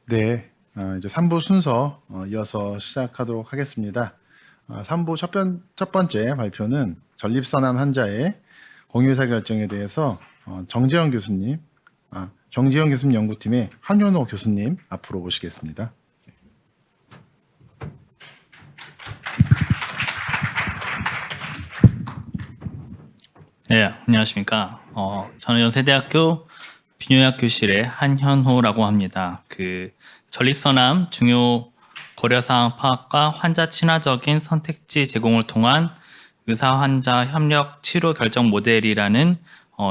네, 이제 3부 순서 이어서 시작하도록 하겠습니다. 3부 첫 번째 발표는 전립선암 환자의 공유의사 결정에 대해서 정재영 교수님 연구팀의 한현호 교수님 앞으로 모시겠습니다. 네, 안녕하십니까. 저는 연세대학교 비뇨의학 교실의 한현호라고 합니다. 전립선암 중요 고려사항 파악과 환자 친화적인 선택지 제공을 통한 의사 환자 협력 치료 결정 모델이라는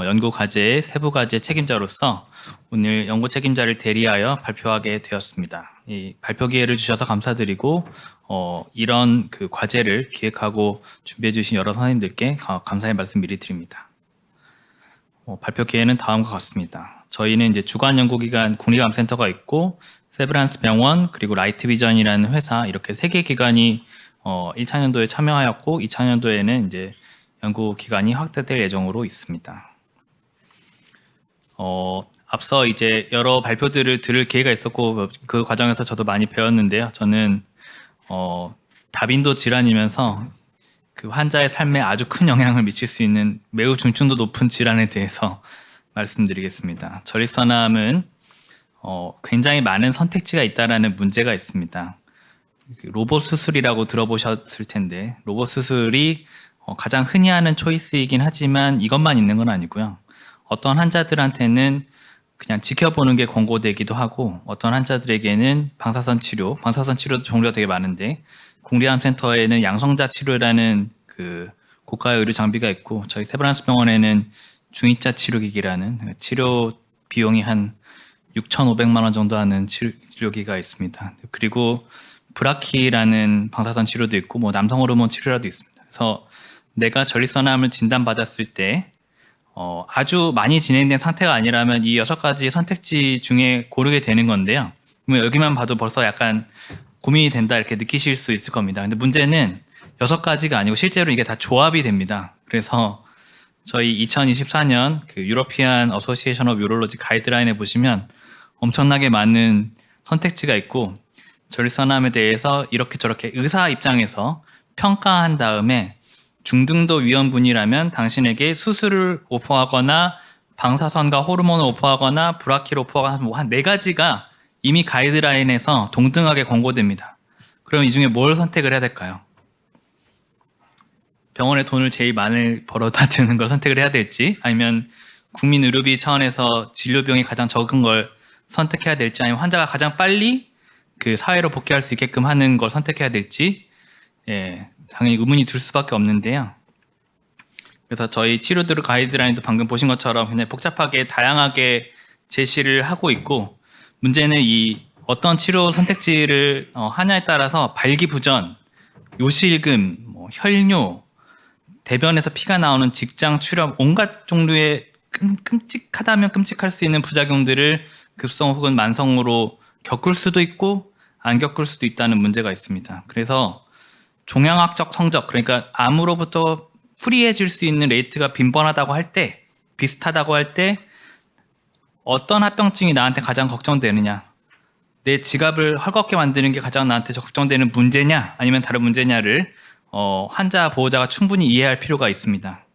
연구 과제의 세부 과제 책임자로서 오늘 연구 책임자를 대리하여 발표하게 되었습니다. 이 발표 기회를 주셔서 감사드리고 이런 과제를 기획하고 준비해 주신 여러 선생님들께 감사의 말씀 미리 드립니다. 발표 기회는 다음과 같습니다. 저희는 이제 주관 연구기관 국립암센터가 있고 세브란스 병원 그리고 라이트비전이라는 회사 이렇게 3개 기관이 1차년도에 참여하였고 2차년도에는 이제 연구 기간이 확대될 예정으로 있습니다. 앞서 이제 여러 발표들을 들을 기회가 있었고 그 과정에서 저도 많이 배웠는데요. 저는 다빈도 질환이면서 그 환자의 삶에 아주 큰 영향을 미칠 수 있는 매우 중증도 높은 질환에 대해서 말씀드리겠습니다. 전립선암은 굉장히 많은 선택지가 있다라는 문제가 있습니다. 로봇 수술이라고 들어보셨을 텐데 로봇 수술이 가장 흔히 하는 초이스이긴 하지만 이것만 있는 건 아니고요. 어떤 환자들한테는 그냥 지켜보는 게 권고되기도 하고 어떤 환자들에게는 방사선 치료도 종류가 되게 많은데 국립암센터에는 양성자 치료라는 고가의 의료 장비가 있고 저희 세브란스 병원에는 중위자 치료기기라는 치료 비용이 한 6,500만 원 정도 하는 치료기가 있습니다. 그리고 브라키라는 방사선 치료도 있고 뭐 남성 호르몬 치료라도 있습니다. 그래서 내가 전립선암을 진단받았을 때 아주 많이 진행된 상태가 아니라면 이 6가지 선택지 중에 고르게 되는 건데요. 여기만 봐도 벌써 약간 고민이 된다 이렇게 느끼실 수 있을 겁니다. 근데 문제는 6가지가 아니고 실제로 이게 다 조합이 됩니다. 그래서 저희 2024년 유러피안 어소시에이션 오브 유롤로지 가이드라인에 보시면 엄청나게 많은 선택지가 있고 전립선암에 대해서 이렇게 저렇게 의사 입장에서 평가한 다음에 중등도 위험군이라면 당신에게 수술을 오퍼하거나 방사선과 호르몬을 오퍼하거나 브라키를 오퍼하거나 뭐 한 4가지가 이미 가이드라인에서 동등하게 권고됩니다. 그럼 이 중에 뭘 선택을 해야 될까요? 병원에 돈을 제일 많이 벌어다 드는 걸 선택을 해야 될지 아니면 국민 의료비 차원에서 진료 비용이 가장 적은 걸 선택해야 될지 아니면 환자가 가장 빨리 사회로 복귀할 수 있게끔 하는 걸 선택해야 될지 당연히 의문이 들 수밖에 없는데요. 그래서 저희 치료들 가이드라인도 방금 보신 것처럼 굉장히 복잡하게 다양하게 제시를 하고 있고 문제는 이 어떤 치료 선택지를 하냐에 따라서 발기부전, 요실금, 혈뇨, 대변에서 피가 나오는 직장 출혈 온갖 종류의 끔찍하다면 끔찍할 수 있는 부작용들을 급성 혹은 만성으로 겪을 수도 있고 안 겪을 수도 있다는 문제가 있습니다. 그래서 종양학적 성적 그러니까 암으로부터 프리해질 수 있는 레이트가 빈번하다고 할 때 비슷하다고 할 때 어떤 합병증이 나한테 가장 걱정되느냐 내 지갑을 헐겁게 만드는 게 가장 나한테 걱정되는 문제냐 아니면 다른 문제냐를 환자 보호자가 충분히 이해할 필요가 있습니다.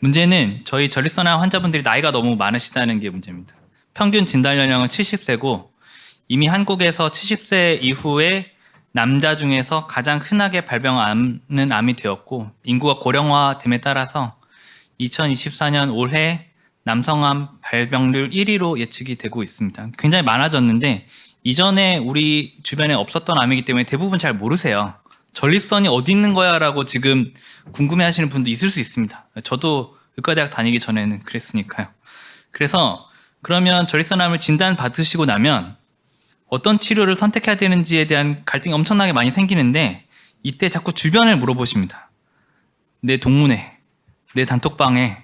문제는 저희 전립선암 환자분들이 나이가 너무 많으시다는 게 문제입니다. 평균 진단 연령은 70세고 이미 한국에서 70세 이후에 남자 중에서 가장 흔하게 발병하는 암이 되었고 인구가 고령화됨에 따라서 2024년 올해 남성암 발병률 1위로 예측이 되고 있습니다. 굉장히 많아졌는데 이전에 우리 주변에 없었던 암이기 때문에 대부분 잘 모르세요. 전립선이 어디 있는 거야 라고 지금 궁금해 하시는 분도 있을 수 있습니다. 저도 의과대학 다니기 전에는 그랬으니까요. 그래서 그러면 전립선암을 진단받으시고 나면 어떤 치료를 선택해야 되는지에 대한 갈등이 엄청나게 많이 생기는데 이때 자꾸 주변을 물어보십니다. 내 동문회, 내 단톡방에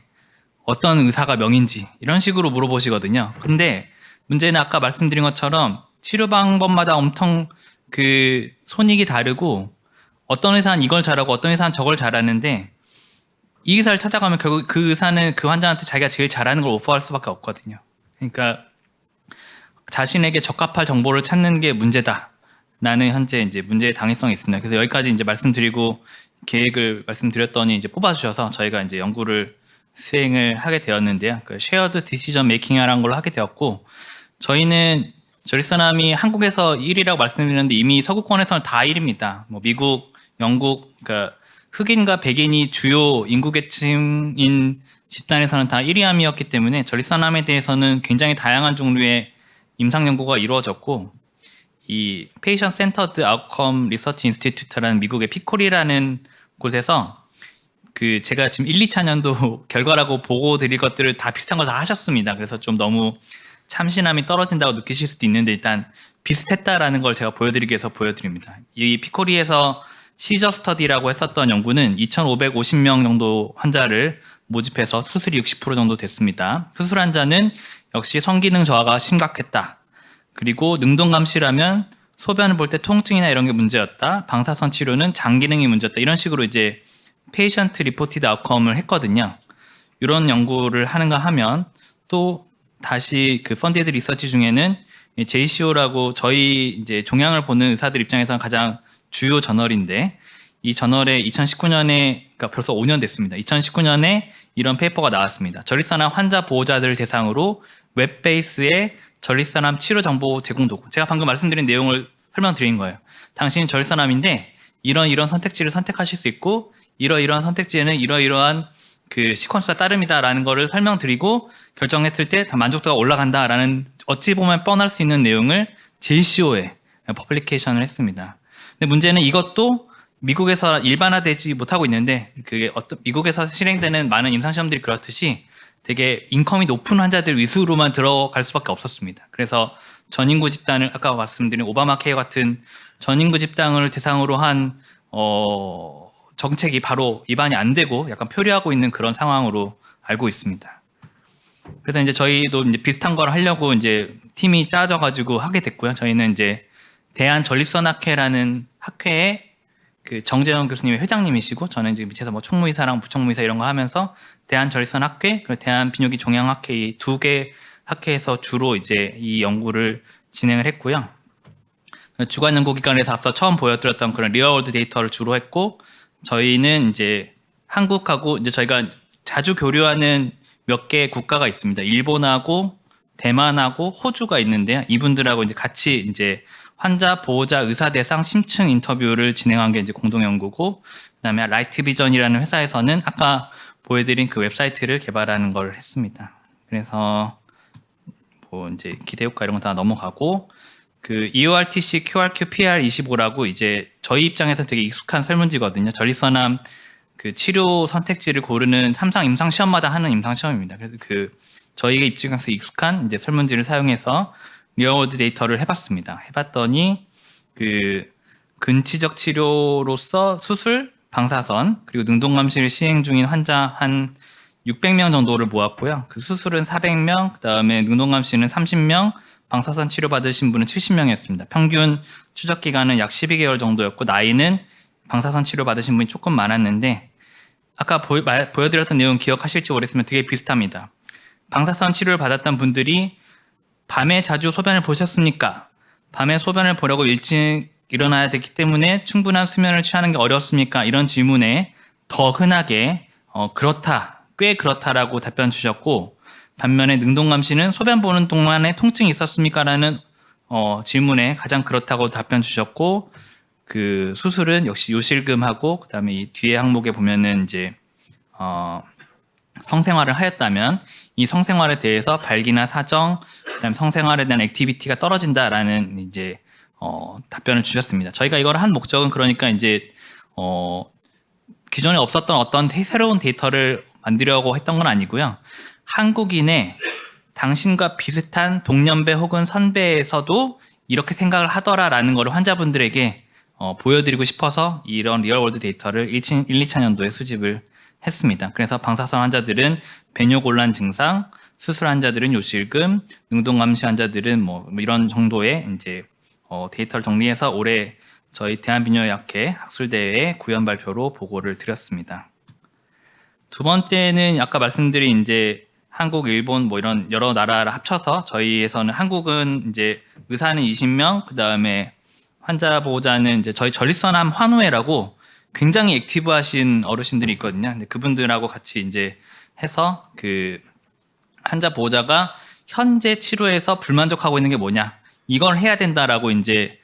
어떤 의사가 명인지 이런 식으로 물어보시거든요. 근데 문제는 아까 말씀드린 것처럼 치료 방법마다 엄청 손익이 다르고 어떤 의사는 이걸 잘하고 어떤 의사는 저걸 잘하는데 이 의사를 찾아가면 결국 그 의사는 그 환자한테 자기가 제일 잘하는 걸 오퍼할 수밖에 없거든요. 그러니까 자신에게 적합할 정보를 찾는 게 문제다라는 현재 이제 문제의 당위성이 있습니다. 그래서 여기까지 이제 말씀드리고 계획을 말씀드렸더니 이제 뽑아주셔서 저희가 이제 연구를 수행을 하게 되었는데요. 그 쉐어드 디시전 메이킹이라는 걸로 하게 되었고, 저희는 전립선암이 한국에서 1위라고 말씀드렸는데 이미 서구권에서는 다 1위입니다. 뭐 미국, 영국, 그러니까 흑인과 백인이 주요 인구 계층인 집단에서는 다 1위암이었기 때문에 전립선암에 대해서는 굉장히 다양한 종류의 임상 연구가 이루어졌고, 이 Patient Centered Outcome Research Institute라는 미국의 피콜이라는 곳에서 그 제가 지금 1, 2차년도 결과라고 보고 드릴 것들을 다 비슷한 걸 다 하셨습니다. 그래서 좀 너무 참신함이 떨어진다고 느끼실 수도 있는데 일단 비슷했다라는 걸 제가 보여드리기 위해서 보여드립니다. 이 피코리에서 시저 스터디라고 했었던 연구는 2,550명 정도 환자를 모집해서 수술이 60% 정도 됐습니다. 수술 환자는 역시 성기능 저하가 심각했다. 그리고 능동 감시라면 소변을 볼 때 통증이나 이런 게 문제였다. 방사선 치료는 장 기능이 문제였다. 이런 식으로 이제 페이션트 리포티드 아웃컴을 했거든요. 이런 연구를 하는가 하면 또 다시 그 펀디드 리서치 중에는 JCO라고 저희 이제 종양을 보는 의사들 입장에서는 가장 주요 저널인데 이 저널에 2019년에 그러니까 벌써 5년 됐습니다. 2019년에 이런 페이퍼가 나왔습니다. 전립선암 환자 보호자들을 대상으로 웹 베이스의 전립선암 치료 정보 제공 도구. 제가 방금 말씀드린 내용을 설명드린 거예요. 당신이 전립선암인데 이런 선택지를 선택하실 수 있고 이러이러한 선택지에는 이러이러한 그 시퀀스가 따릅니다라는 거를 설명드리고 결정했을 때 다 만족도가 올라간다라는 어찌 보면 뻔할 수 있는 내용을 JCO에 퍼블리케이션을 했습니다. 근데 문제는 이것도 미국에서 일반화되지 못하고 있는데 그게 미국에서 실행되는 많은 임상시험들이 그렇듯이 되게 인컴이 높은 환자들 위주로만 들어갈 수밖에 없었습니다. 그래서 전인구 집단을 아까 말씀드린 오바마 케어 같은 전인구 집단을 대상으로 한 정책이 바로 입안이 안 되고 약간 표류하고 있는 그런 상황으로 알고 있습니다. 그래서 이제 저희도 이제 비슷한 걸 하려고 이제 팀이 짜져가지고 하게 됐고요. 저희는 이제 대한전립선학회라는 학회에 그 정재영 교수님이 회장님이시고 저는 이제 밑에서 뭐 총무이사랑 부총무이사 이런 거 하면서 대한전립선학회 그리고 대한비뇨기 종양학회 이 두 개 학회에서 주로 이제 이 연구를 진행을 했고요. 주관 연구기관에서 앞서 처음 보여드렸던 그런 리얼월드 데이터를 주로 했고 저희는 이제 한국하고 이제 저희가 자주 교류하는 몇 개 국가가 있습니다. 일본하고 대만하고 호주가 있는데요. 이분들하고 이제 같이 이제 환자, 보호자, 의사 대상 심층 인터뷰를 진행한 게 이제 공동 연구고, 그다음에 라이트 비전이라는 회사에서는 아까 보여드린 그 웹사이트를 개발하는 걸 했습니다. 그래서 뭐 이제 기대 효과 이런 거 다 넘어가고, 그 EORTC QRQ PR25라고 이제 저희 입장에서 되게 익숙한 설문지거든요. 전립선암 그 치료 선택지를 고르는 3상 임상 시험마다 하는 임상 시험입니다. 그래서 그 저희가 입장에서 익숙한 이제 설문지를 사용해서 리얼월드 데이터를 해봤습니다. 해봤더니 그 근치적 치료로서 수술, 방사선 그리고 능동감시를 시행 중인 환자 한 600명 정도를 모았고요. 그 수술은 400명, 그다음에 능동감시는 30명, 방사선 치료 받으신 분은 70명이었습니다. 평균 추적 기간은 약 12개월 정도였고 나이는 방사선 치료 받으신 분이 조금 많았는데 아까 보여드렸던 내용 기억하실지 모르겠으면 되게 비슷합니다. 방사선 치료를 받았던 분들이 밤에 자주 소변을 보셨습니까? 밤에 소변을 보려고 일찍 일어나야 되기 때문에 충분한 수면을 취하는 게 어렵습니까? 이런 질문에 더 흔하게 그렇다, 꽤 그렇다라고 답변 주셨고 반면에 능동감시는 소변 보는 동안에 통증이 있었습니까? 라는 질문에 가장 그렇다고 답변 주셨고 그 수술은 역시 요실금하고 그다음에 이 뒤에 항목에 보면은 이제 성생활을 하였다면 이 성생활에 대해서 발기나 사정, 그다음에 성생활에 대한 액티비티가 떨어진다라는 이제 답변을 주셨습니다. 저희가 이걸 한 목적은 그러니까 이제 기존에 없었던 어떤 새로운 데이터를 만들려고 했던 건 아니고요. 한국인의 당신과 비슷한 동년배 혹은 선배에서도 이렇게 생각을 하더라라는 것을 환자분들에게 보여드리고 싶어서 이런 리얼월드 데이터를 1, 2차년도에 수집을 했습니다. 그래서 방사선 환자들은 배뇨곤란 증상, 수술 환자들은 요실금, 능동감시 환자들은 뭐 이런 정도의 이제 데이터를 정리해서 올해 저희 대한비뇨의학회 학술대회에 구연 발표로 보고를 드렸습니다. 두 번째는 아까 말씀드린 이제 한국, 일본 뭐 이런 여러 나라를 합쳐서 저희에서는 한국은 이제 의사는 20명, 그다음에 환자 보호자는 이제 저희 전립선암 환우회라고 굉장히 액티브하신 어르신들이 있거든요. 근데 그분들하고 같이 이제 해서 그 환자 보호자가 현재 치료에서 불만족하고 있는 게 뭐냐, 이걸 해야 된다라고 이제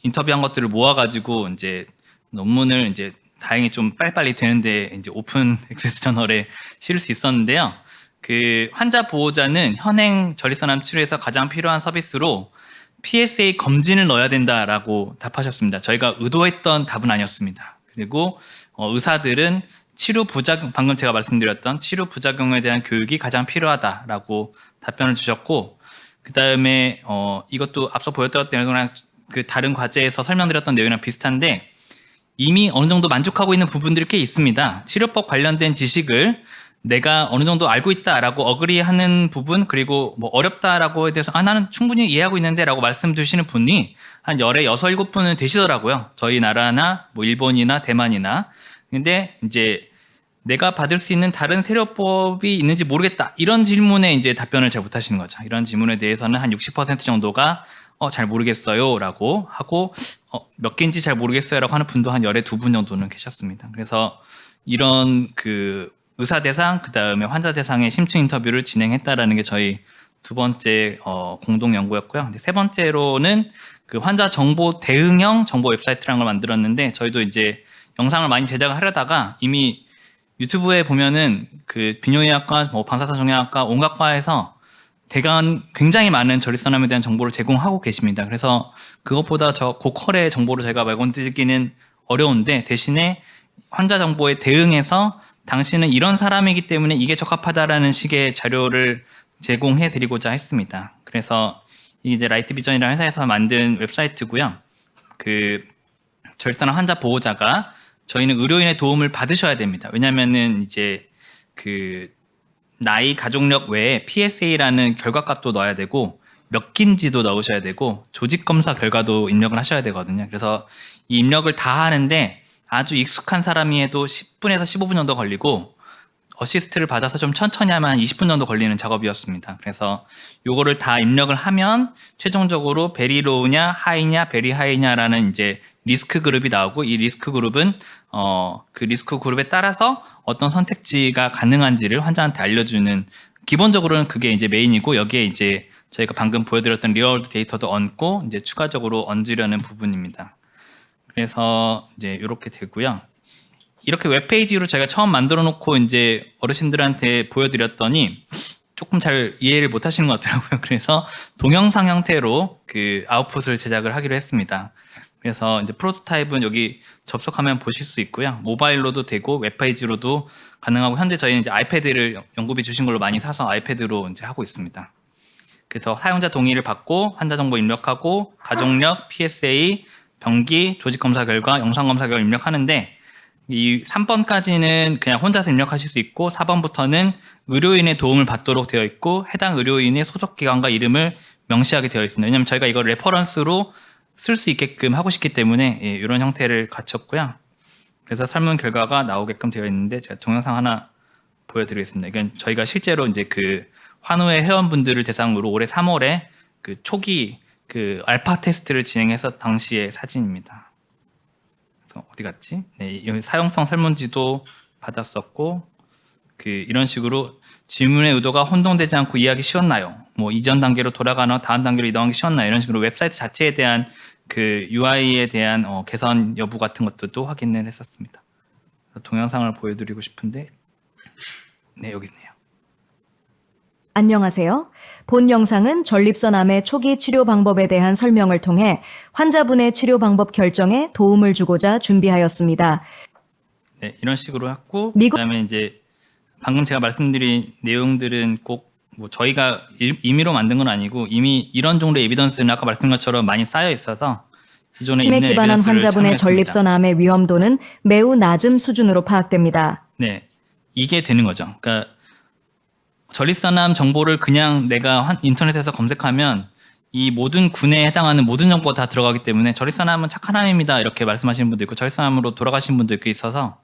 인터뷰한 것들을 모아가지고 이제 논문을 이제 다행히 좀 빨리빨리 되는데 이제 오픈 액세스 저널에 실을 수 있었는데요. 그 환자 보호자는 현행 전립선암 치료에서 가장 필요한 서비스로 PSA 검진을 넣어야 된다라고 답하셨습니다. 저희가 의도했던 답은 아니었습니다. 그리고 의사들은 치료 부작용, 방금 제가 말씀드렸던 치료 부작용에 대한 교육이 가장 필요하다라고 답변을 주셨고, 그 다음에 이것도 앞서 보였던 내용이랑 그 다른 과제에서 설명드렸던 내용이랑 비슷한데, 이미 어느 정도 만족하고 있는 부분들이 꽤 있습니다. 치료법 관련된 지식을 내가 어느 정도 알고 있다라고 어그리하는 부분, 그리고 뭐 어렵다라고에 대해서 나는 충분히 이해하고 있는데라고 말씀 주시는 분이 한 열에 6, 7분은 되시더라고요. 저희 나라나 뭐 일본이나 대만이나. 근데 이제 내가 받을 수 있는 다른 세료법이 있는지 모르겠다, 이런 질문에 이제 답변을 잘 못하시는 거죠. 이런 질문에 대해서는 한 60% 정도가 잘 모르겠어요 라고 하고, 몇 개인지 잘 모르겠어요 라고 하는 분도 한 열에 2분 정도는 계셨습니다. 그래서 이런 그 의사 대상, 그 다음에 환자 대상의 심층 인터뷰를 진행했다라는 게 저희 두 번째 공동 연구였고요. 근데 세 번째로는 그 환자 정보 대응형 정보 웹사이트라는 걸 만들었는데, 저희도 이제 영상을 많이 제작을 하려다가 이미 유튜브에 보면은 그 비뇨의학과, 뭐 방사선종양학과 온갖 과에서 대강 굉장히 많은 전립선암에 대한 정보를 제공하고 계십니다. 그래서 그것보다 저 고퀄의 정보를 저희가 말건드리기는 어려운데, 대신에 환자 정보에 대응해서 당신은 이런 사람이기 때문에 이게 적합하다라는 식의 자료를 제공해 드리고자 했습니다. 그래서 이제 라이트 비전이라는 회사에서 만든 웹사이트고요. 그 전립선암 환자 보호자가 저희는 의료인의 도움을 받으셔야 됩니다. 왜냐면은 이제 그 나이, 가족력 외에 PSA라는 결과값도 넣어야 되고 몇 기인지도 넣으셔야 되고 조직 검사 결과도 입력을 하셔야 되거든요. 그래서 이 입력을 다 하는데 아주 익숙한 사람이 해도 10분에서 15분 정도 걸리고, 어시스트를 받아서 좀 천천히 하면 한 20분 정도 걸리는 작업이었습니다. 그래서 요거를 다 입력을 하면 최종적으로 베리 로우냐 하이냐 베리 하이냐라는 이제 리스크 그룹이 나오고, 이 리스크 그룹은 그 리스크 그룹에 따라서 어떤 선택지가 가능한지를 환자한테 알려주는, 기본적으로는 그게 이제 메인이고, 여기에 이제 저희가 방금 보여드렸던 리얼월드 데이터도 얹고 이제 추가적으로 얹으려는 부분입니다. 그래서 이제 이렇게 되고요. 이렇게 웹페이지로 제가 처음 만들어 놓고 이제 어르신들한테 보여드렸더니 조금 잘 이해를 못 하시는 것 같더라고요. 그래서 동영상 형태로 그 아웃풋을 제작을 하기로 했습니다. 그래서 이제 프로토타입은 여기 접속하면 보실 수 있고요. 모바일로도 되고 웹페이지로도 가능하고, 현재 저희는 이제 아이패드를 연구비 주신 걸로 많이 사서 아이패드로 이제 하고 있습니다. 그래서 사용자 동의를 받고 환자 정보 입력하고 가족력, PSA, 병기, 조직 검사 결과, 영상 검사 결과 입력하는데, 이 3번까지는 그냥 혼자서 입력하실 수 있고 4번부터는 의료인의 도움을 받도록 되어 있고 해당 의료인의 소속 기관과 이름을 명시하게 되어 있습니다. 왜냐하면 저희가 이걸 레퍼런스로 쓸 수 있게끔 하고 싶기 때문에 이런 형태를 갖췄고요. 그래서 설문 결과가 나오게끔 되어 있는데, 제가 동영상 하나 보여드리겠습니다. 이건 저희가 실제로 이제 그 환우회 회원분들을 대상으로 올해 3월에 그 초기 그 알파 테스트를 진행해서 당시의 사진입니다. 어디 갔지? 네, 여기 사용성 설문지도 받았었고, 그 이런 식으로 질문의 의도가 혼동되지 않고 이해하기 쉬웠나요? 뭐 이전 단계로 돌아가나 다음 단계로 이동하기 쉬웠나요? 이런 식으로 웹사이트 자체에 대한 그 UI에 대한 개선 여부 같은 것들도 확인을 했었습니다. 동영상을 보여드리고 싶은데, 네, 여기 있네요. 안녕하세요. 본 영상은 전립선암의 초기 치료 방법에 대한 설명을 통해 환자분의 치료 방법 결정에 도움을 주고자 준비하였습니다. 네, 이런 식으로 했고, 미국- 그다음에 이제 방금 제가 말씀드린 내용들은 꼭 뭐 저희가 임의로 만든 건 아니고 이미 이런 정도의 에비던스는 아까 말씀드린 것처럼 많이 쌓여 있어서 기존에 침에 있는 기반한 에비던스를 환자분의 참고했습니다. 전립선암의 위험도는 매우 낮은 수준으로 파악됩니다. 네, 이게 되는 거죠. 그러니까 전립선암 정보를 그냥 내가 인터넷에서 검색하면 이 모든 군에 해당하는 모든 정보가 다 들어가기 때문에 전립선암은 착한 암입니다 이렇게 말씀하시는 분도 있고 전립선암으로 돌아가신 분도 있고 있어서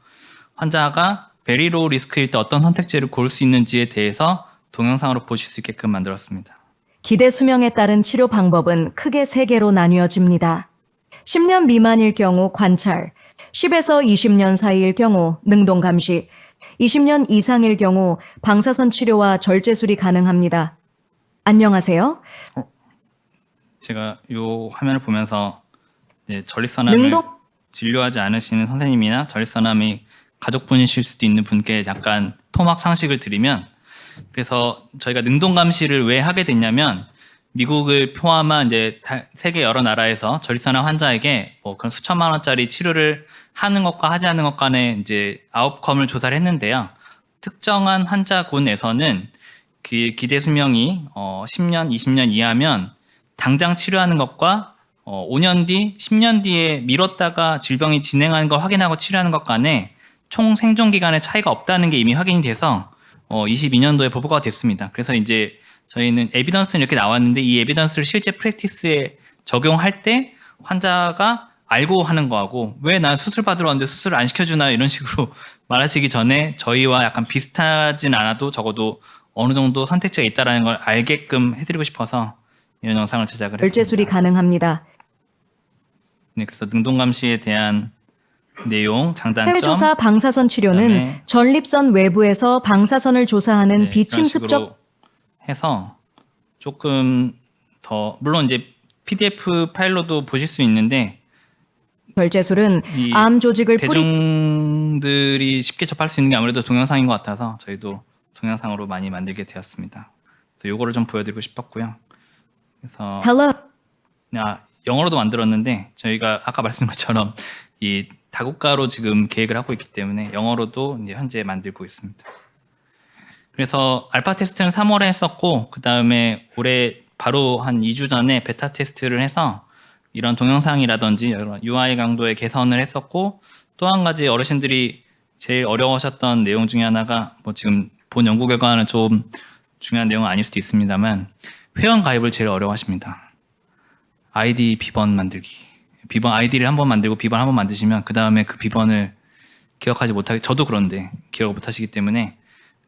환자가 베리로 리스크일 때 어떤 선택지를 고를 수 있는지에 대해서 동영상으로 보실 수 있게끔 만들었습니다. 기대 수명에 따른 치료 방법은 크게 3개로 나뉘어집니다. 10년 미만일 경우 관찰, 10에서 20년 사이일 경우 능동 감시, 20년 이상일 경우 방사선 치료와 절제술이 가능합니다. 안녕하세요. 제가 이 화면을 보면서 이제 전립선암을 능동 진료하지 않으시는 선생님이나 전립선암이 가족분이실 수도 있는 분께 약간 토막 상식을 드리면, 그래서 저희가 능동 감시를 왜 하게 됐냐면 미국을 포함한 이제 세계 여러 나라에서 전립선암 환자에게 뭐 그런 수천만 원짜리 치료를 하는 것과 하지 않는 것 간의 이제 아웃컴을 조사를 했는데요. 특정한 환자군에서는 그 기대 수명이 10년, 20년 이하면 당장 치료하는 것과 5년 뒤, 10년 뒤에 미뤘다가 질병이 진행하는 걸 확인하고 치료하는 것 간에 총 생존 기간의 차이가 없다는 게 이미 확인이 돼서 22년도에 보고가 됐습니다. 그래서 이제 저희는 에비던스는 이렇게 나왔는데 이 에비던스를 실제 프랙티스에 적용할 때 환자가 알고 하는 거하고 왜 난 수술 받으러 왔는데 수술을 안 시켜주나 이런 식으로 말하시기 전에 저희와 약간 비슷하진 않아도 적어도 어느 정도 선택지가 있다는 걸 알게끔 해드리고 싶어서 이런 영상을 제작을 절제술이 했습니다. 가능합니다. 네, 그래서 능동 감시에 대한 내용, 장단점, 해외조사 방사선 치료는 그다음에 전립선 외부에서 방사선을 조사하는 네, 비침습적 이런 식으로 해서 조금 더 물론 이제 PDF 파일로도 보실 수 있는데 절제술은 이 암 조직을 뿌리 대중들이 쉽게 접할 수 있는 게 아무래도 동영상인 것 같아서 저희도 동영상으로 많이 만들게 되었습니다. 그래서 요거를 좀 보여드리고 싶었고요. 그래서 Hello. 영어로도 만들었는데 저희가 아까 말씀드린 것처럼 이 다국가로 지금 계획을 하고 있기 때문에 영어로도 이제 현재 만들고 있습니다. 그래서 알파 테스트는 3월에 했었고 그 다음에 올해 바로 한 2주 전에 베타 테스트를 해서 이런 동영상이라든지 이런 UI 강도의 개선을 했었고, 또 한 가지 어르신들이 제일 어려워하셨던 내용 중에 하나가 뭐 지금 본 연구 결과는 좀 중요한 내용은 아닐 수도 있습니다만 회원 가입을 제일 어려워하십니다. 아이디 비번 만들기. 비번 아이디를 한번 만들고 비번 한번 만드시면 그 다음에 그 비번을 기억하지 못하게, 저도 그런데 기억을 못하시기 때문에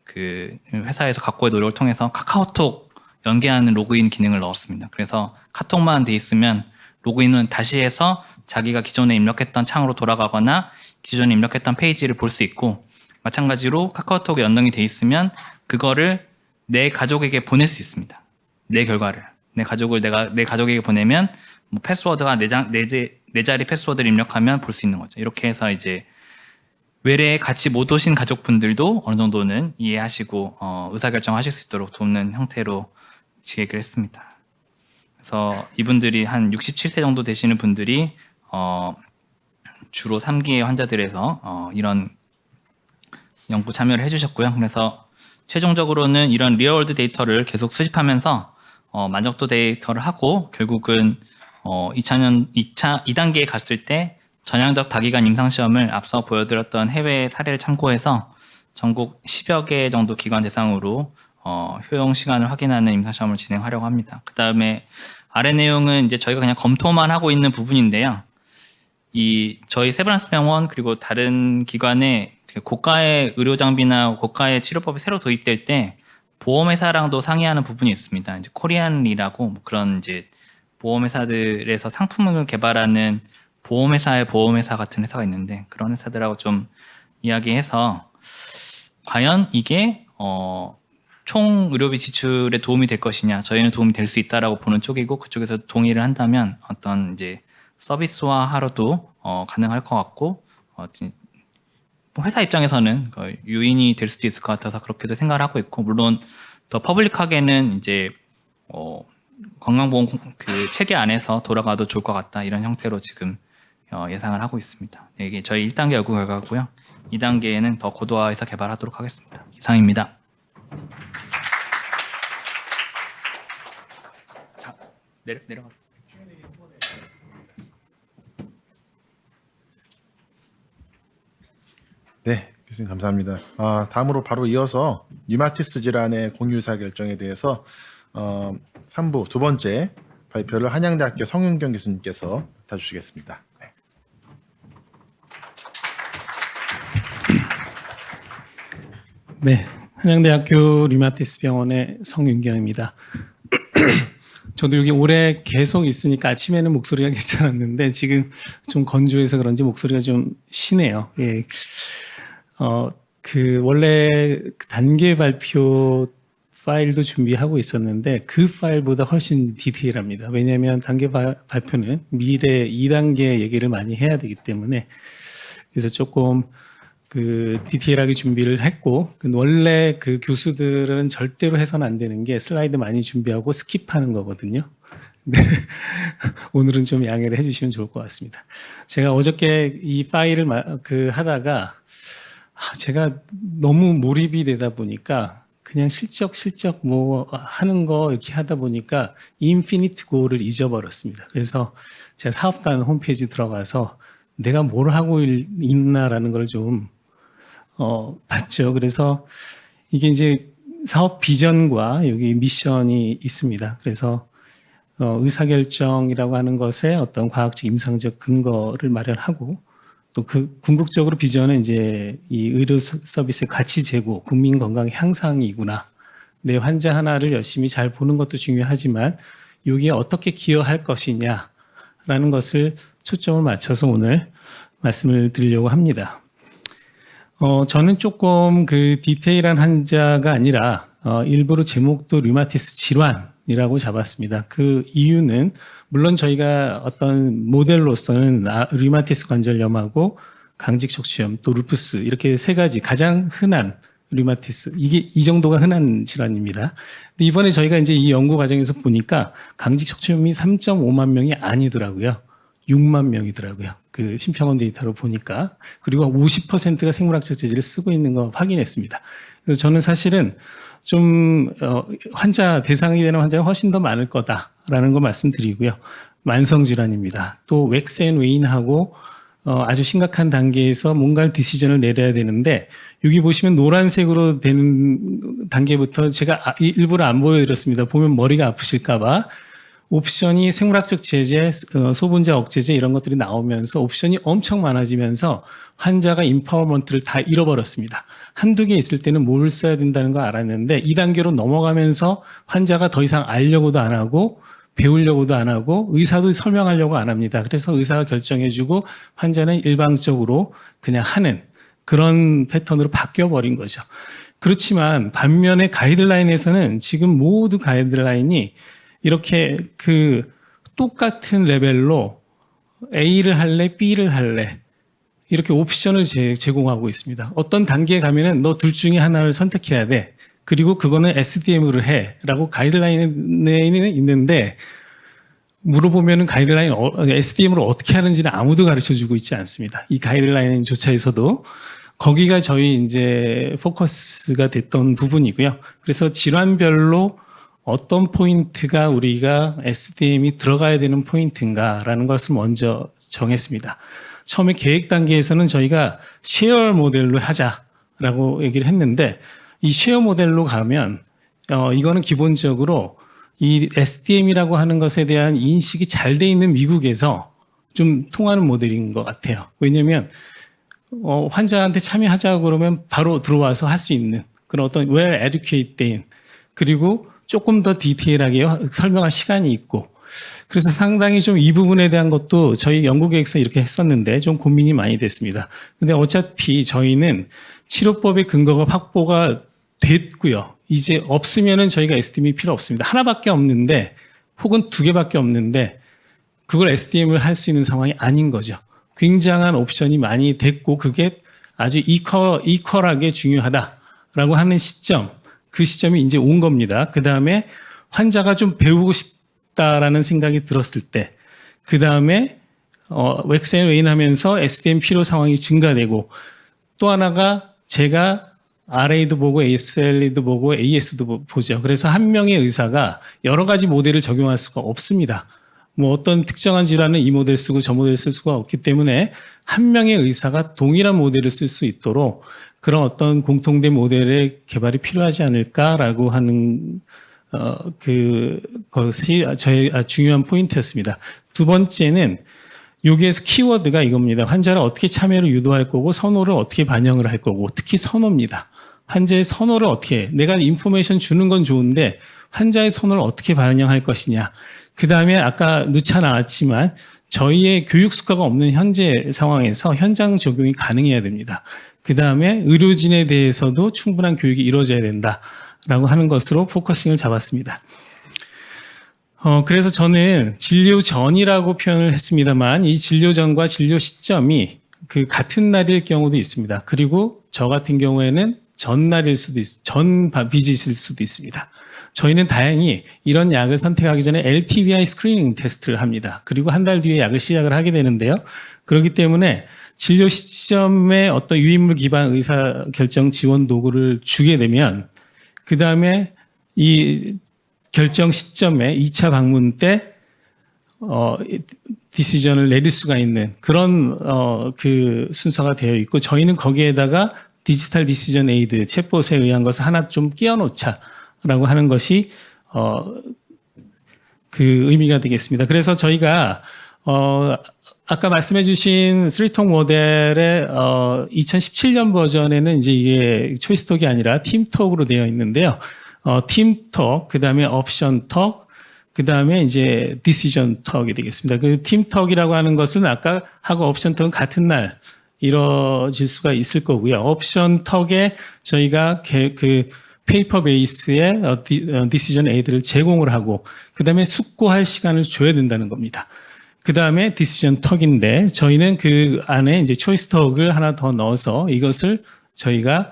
그 회사에서 각고의 노력을 통해서 카카오톡 연계하는 로그인 기능을 넣었습니다. 그래서 카톡만 돼 있으면 로그인은 다시 해서 자기가 기존에 입력했던 창으로 돌아가거나 기존에 입력했던 페이지를 볼 수 있고, 마찬가지로 카카오톡에 연동이 돼 있으면 그거를 내 가족에게 보낼 수 있습니다. 내 결과를 내 가족에게 보내면 뭐 패스워드가 네 자리 패스워드를 입력하면 볼 수 있는 거죠. 이렇게 해서 이제 외래에 같이 못 오신 가족분들도 어느 정도는 이해하시고 의사결정하실 수 있도록 돕는 형태로 기획을 했습니다. 그래서 이분들이 한 67세 정도 되시는 분들이 주로 3기의 환자들에서 이런 연구 참여를 해주셨고요. 그래서 최종적으로는 이런 리얼월드 데이터를 계속 수집하면서 만족도 데이터를 하고 결국은 2단계에 갔을 때 전향적 다기간 임상시험을 앞서 보여드렸던 해외 사례를 참고해서 전국 10여 개 정도 기관 대상으로 효용 시간을 확인하는 임상시험을 진행하려고 합니다. 그 다음에 아래 내용은 이제 저희가 그냥 검토만 하고 있는 부분인데요. 저희 세브란스 병원 그리고 다른 기관에 고가의 의료 장비나 고가의 치료법이 새로 도입될 때 보험회사랑도 상의하는 부분이 있습니다. 이제 코리안리라고 그런 이제 보험회사들에서 상품을 개발하는 보험회사의 보험회사 같은 회사가 있는데 그런 회사들하고 좀 이야기해서 과연 이게 총 의료비 지출에 도움이 될 것이냐, 저희는 도움이 될 수 있다라고 보는 쪽이고 그쪽에서 동의를 한다면 어떤 이제 서비스화하러도 가능할 것 같고 회사 입장에서는 유인이 될 수도 있을 것 같아서 그렇게도 생각을 하고 있고, 물론 더 퍼블릭하게는 이제 건강보험 그 체계 안에서 돌아가도 좋을 것 같다 이런 형태로 지금 예상을 하고 있습니다. 네, 이게 저희 1단계 연구 결과고요. 2단계에는 더 고도화해서 개발하도록 하겠습니다. 이상입니다. 자, 내려가. 네, 교수님 감사합니다. 다음으로 바로 이어서 류마티스 질환의 공유의사 결정에 대해서 3부 두 번째 발표를 한양대학교 성윤경 교수님께서 맡아주시겠습니다. 네. 네, 한양대학교 류마티스 병원의 성윤경입니다. 저도 여기 오래 계속 있으니까 아침에는 목소리가 괜찮았는데 지금 좀 건조해서 그런지 목소리가 좀 쉬네요. 예. 원래 그 단계 발표 파일도 준비하고 있었는데 그 파일보다 훨씬 디테일합니다. 왜냐하면 단계 발표는 미래 2단계 얘기를 많이 해야 되기 때문에 그래서 조금 그 디테일하게 준비를 했고 원래 그 교수들은 절대로 해서는 안 되는 게 슬라이드 많이 준비하고 스킵하는 거거든요. 네. 오늘은 좀 양해를 해주시면 좋을 것 같습니다. 제가 어저께 이 파일을 하다가 제가 너무 몰입이 되다 보니까 그냥 실적 뭐 하는 거 이렇게 하다 보니까 인피니트 고를 잊어버렸습니다. 그래서 제가 사업단 홈페이지 들어가서 내가 뭘 하고 있나라는 걸 좀 봤죠. 그래서 이게 이제 사업 비전과 여기 미션이 있습니다. 그래서 의사결정이라고 하는 것에 어떤 과학적 임상적 근거를 마련하고 또 그 궁극적으로 비전은 이제 이 의료 서비스의 가치 제고, 국민 건강 향상이구나. 내 환자 하나를 열심히 잘 보는 것도 중요하지만 여기에 어떻게 기여할 것이냐라는 것을 초점을 맞춰서 오늘 말씀을 드리려고 합니다. 저는 조금 그 디테일한 환자가 아니라 일부러 제목도 류마티스 질환이라고 잡았습니다. 그 이유는 물론 저희가 어떤 모델로서는 류마티스 관절염하고 강직 척추염 또 루푸스 이렇게 세 가지 가장 흔한 류마티스 이게 이 정도가 흔한 질환입니다. 근데 이번에 저희가 이제 이 연구 과정에서 보니까 강직 척추염이 3.5만 명이 아니더라고요. 6만 명이더라고요. 그 심평원 데이터로 보니까. 그리고 50%가 생물학적 재질을 쓰고 있는 거 확인했습니다. 그래서 저는 사실은 좀 대상이 되는 환자가 훨씬 더 많을 거다라는 거 말씀드리고요. 만성질환입니다. 또 웩스 앤 웨인하고 아주 심각한 단계에서 뭔가 디시전을 내려야 되는데 여기 보시면 노란색으로 되는 단계부터 제가 일부러 안 보여드렸습니다. 보면 머리가 아프실까 봐. 옵션이 생물학적 제재, 소분자 억제제 이런 것들이 나오면서 옵션이 엄청 많아지면서 환자가 임파워먼트를 다 잃어버렸습니다. 한두 개 있을 때는 뭘 써야 된다는 거 알았는데 2단계로 넘어가면서 환자가 더 이상 알려고도 안 하고 배우려고도 안 하고 의사도 설명하려고 안 합니다. 그래서 의사가 결정해주고 환자는 일방적으로 그냥 하는 그런 패턴으로 바뀌어버린 거죠. 그렇지만 반면에 가이드라인에서는 지금 모두 가이드라인이 이렇게 그 똑같은 레벨로 A를 할래, B를 할래 이렇게 옵션을 제공하고 있습니다. 어떤 단계에 가면은 너 둘 중에 하나를 선택해야 돼. 그리고 그거는 SDM으로 해라고 가이드라인에는 있는데 물어보면은 가이드라인 SDM으로 어떻게 하는지는 아무도 가르쳐주고 있지 않습니다. 이 가이드라인조차에서도 거기가 저희 이제 포커스가 됐던 부분이고요. 그래서 질환별로 어떤 포인트가 우리가 SDM이 들어가야 되는 포인트인가라는 것을 먼저 정했습니다. 처음에 계획 단계에서는 저희가 쉐어 모델로 하자라고 얘기를 했는데 이 쉐어 모델로 가면 이거는 기본적으로 이 SDM이라고 하는 것에 대한 인식이 잘 돼 있는 미국에서 좀 통하는 모델인 것 같아요. 왜냐하면 환자한테 참여하자고 그러면 바로 들어와서 할 수 있는 그런 어떤 well educated 그리고 조금 더 디테일하게 설명할 시간이 있고 그래서 상당히 좀 이 부분에 대한 것도 저희 연구계획서 이렇게 했었는데 좀 고민이 많이 됐습니다. 근데 어차피 저희는 치료법의 근거가 확보가 됐고요. 이제 없으면은 저희가 SDM이 필요 없습니다. 하나밖에 없는데 혹은 두 개밖에 없는데 그걸 SDM을 할 수 있는 상황이 아닌 거죠. 굉장한 옵션이 많이 됐고 그게 아주 이퀄하게 중요하다라고 하는 시점 그 시점이 이제 온 겁니다. 그 다음에 환자가 좀 배우고 싶다라는 생각이 들었을 때, 그 다음에 웩스 앤 웨인 하면서 SDM 필요 상황이 증가되고, 또 하나가 제가 RA도 보고 ASL도 보고 AS도 보죠. 그래서 한 명의 의사가 여러 가지 모델을 적용할 수가 없습니다. 뭐 어떤 특정한 질환은 이 모델 쓰고 저 모델 쓸 수가 없기 때문에 한 명의 의사가 동일한 모델을 쓸 수 있도록 그런 어떤 공통된 모델의 개발이 필요하지 않을까라고 하는 그것이 저의 중요한 포인트였습니다. 두 번째는 여기에서 키워드가 이겁니다. 환자를 어떻게 참여를 유도할 거고 선호를 어떻게 반영을 할 거고 특히 선호입니다. 환자의 선호를 어떻게 해? 내가 인포메이션 주는 건 좋은데 환자의 선호를 어떻게 반영할 것이냐. 그 다음에 아까 누차 나왔지만 저희의 교육 수가가 없는 현재 상황에서 현장 적용이 가능해야 됩니다. 그 다음에 의료진에 대해서도 충분한 교육이 이루어져야 된다라고 하는 것으로 포커싱을 잡았습니다. 그래서 저는 진료 전이라고 표현을 했습니다만 이 진료 전과 진료 시점이 그 같은 날일 경우도 있습니다. 그리고 저 같은 경우에는 전날일 수도 전 비짓일 수도 있습니다. 저희는 다행히 이런 약을 선택하기 전에 LTBI 스크리닝 테스트를 합니다. 그리고 한 달 뒤에 약을 시작을 하게 되는데요. 그렇기 때문에 진료 시점에 어떤 유인물 기반 의사결정 지원 도구를 주게 되면 그 다음에 이 결정 시점에 2차 방문 때 디시전을 내릴 수가 있는 그런 그 순서가 되어 있고 저희는 거기에다가 디지털 디시전 에이드 챗봇에 의한 것을 하나 좀 끼워 놓자라고 하는 것이 그 의미가 되겠습니다. 그래서 저희가 아까 말씀해 주신 3톡 모델의 2017년 버전에는 이제 이게 초이스톡이 아니라 팀톡으로 되어 있는데요. 팀톡, 그 다음에 옵션톡, 그 다음에 이제 디시전 톡이 되겠습니다. 그 팀톡이라고 하는 것은 아까 하고 옵션톡은 같은 날 이루어질 수가 있을 거고요. 옵션톡에 저희가 그 페이퍼 베이스의 디시전 에이드를 제공을 하고 그 다음에 숙고할 시간을 줘야 된다는 겁니다. 그 다음에 디시전 턱인데 저희는 그 안에 이제 초이스 턱을 하나 더 넣어서 이것을 저희가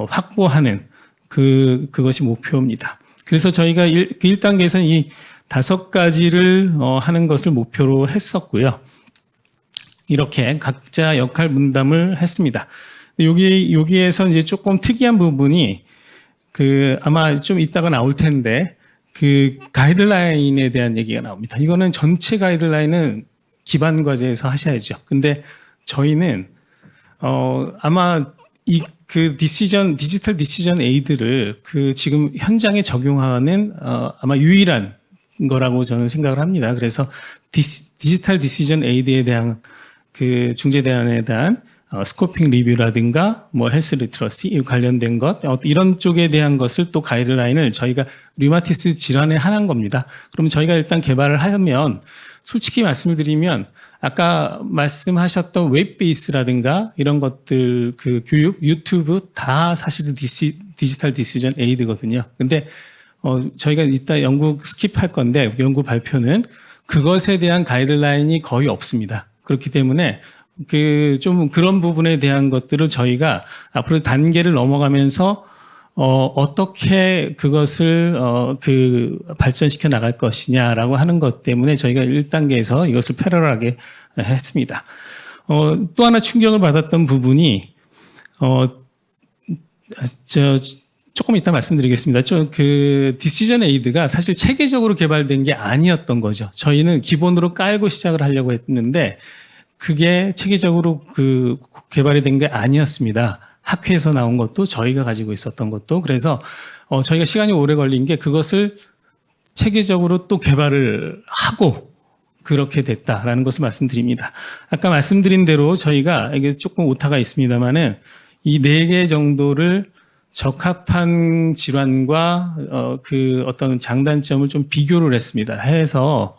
확보하는 그것이 목표입니다. 그래서 저희가 1단계에서는 이 5가지를 하는 것을 목표로 했었고요. 이렇게 각자 역할 분담을 했습니다. 여기에서 이제 조금 특이한 부분이 아마 좀 이따가 나올 텐데 그 가이드라인에 대한 얘기가 나옵니다. 이거는 전체 가이드라인은 기반 과제에서 하셔야죠. 근데 저희는 아마 디지털 디시전 에이드를 지금 현장에 적용하는 아마 유일한 거라고 저는 생각을 합니다. 그래서 디지털 디시전 에이드에 대한 그 중재대안에 대한 스코핑 리뷰라든가 뭐 헬스 리트러시 관련된 것 이런 쪽에 대한 것을 또 가이드라인을 저희가 류마티스 질환에 한한 겁니다. 그럼 저희가 일단 개발을 하면 솔직히 말씀을 드리면 아까 말씀하셨던 웹 베이스라든가 이런 것들 그 교육 유튜브 다 사실은 디지털 디시전 에이드거든요. 근데 저희가 이따 연구 스킵할 건데 연구 발표는 그것에 대한 가이드라인이 거의 없습니다. 그렇기 때문에 좀 그런 부분에 대한 것들을 저희가 앞으로 단계를 넘어가면서 어떻게 그것을 발전시켜 나갈 것이냐라고 하는 것 때문에 저희가 1단계에서 이것을 패러럴하게 했습니다. 또 하나 충격을 받았던 부분이 조금 이따 말씀드리겠습니다. 디시전 에이드가 사실 체계적으로 개발된 게 아니었던 거죠. 저희는 기본으로 깔고 시작을 하려고 했는데 그게 체계적으로 개발이 된 게 아니었습니다. 학회에서 나온 것도 저희가 가지고 있었던 것도 그래서 저희가 시간이 오래 걸린 게 그것을 체계적으로 또 개발을 하고 그렇게 됐다라는 것을 말씀드립니다. 아까 말씀드린 대로 저희가 이게 조금 오타가 있습니다만은 이 4개 정도를 적합한 질환과 어떤 장단점을 좀 비교를 했습니다. 해서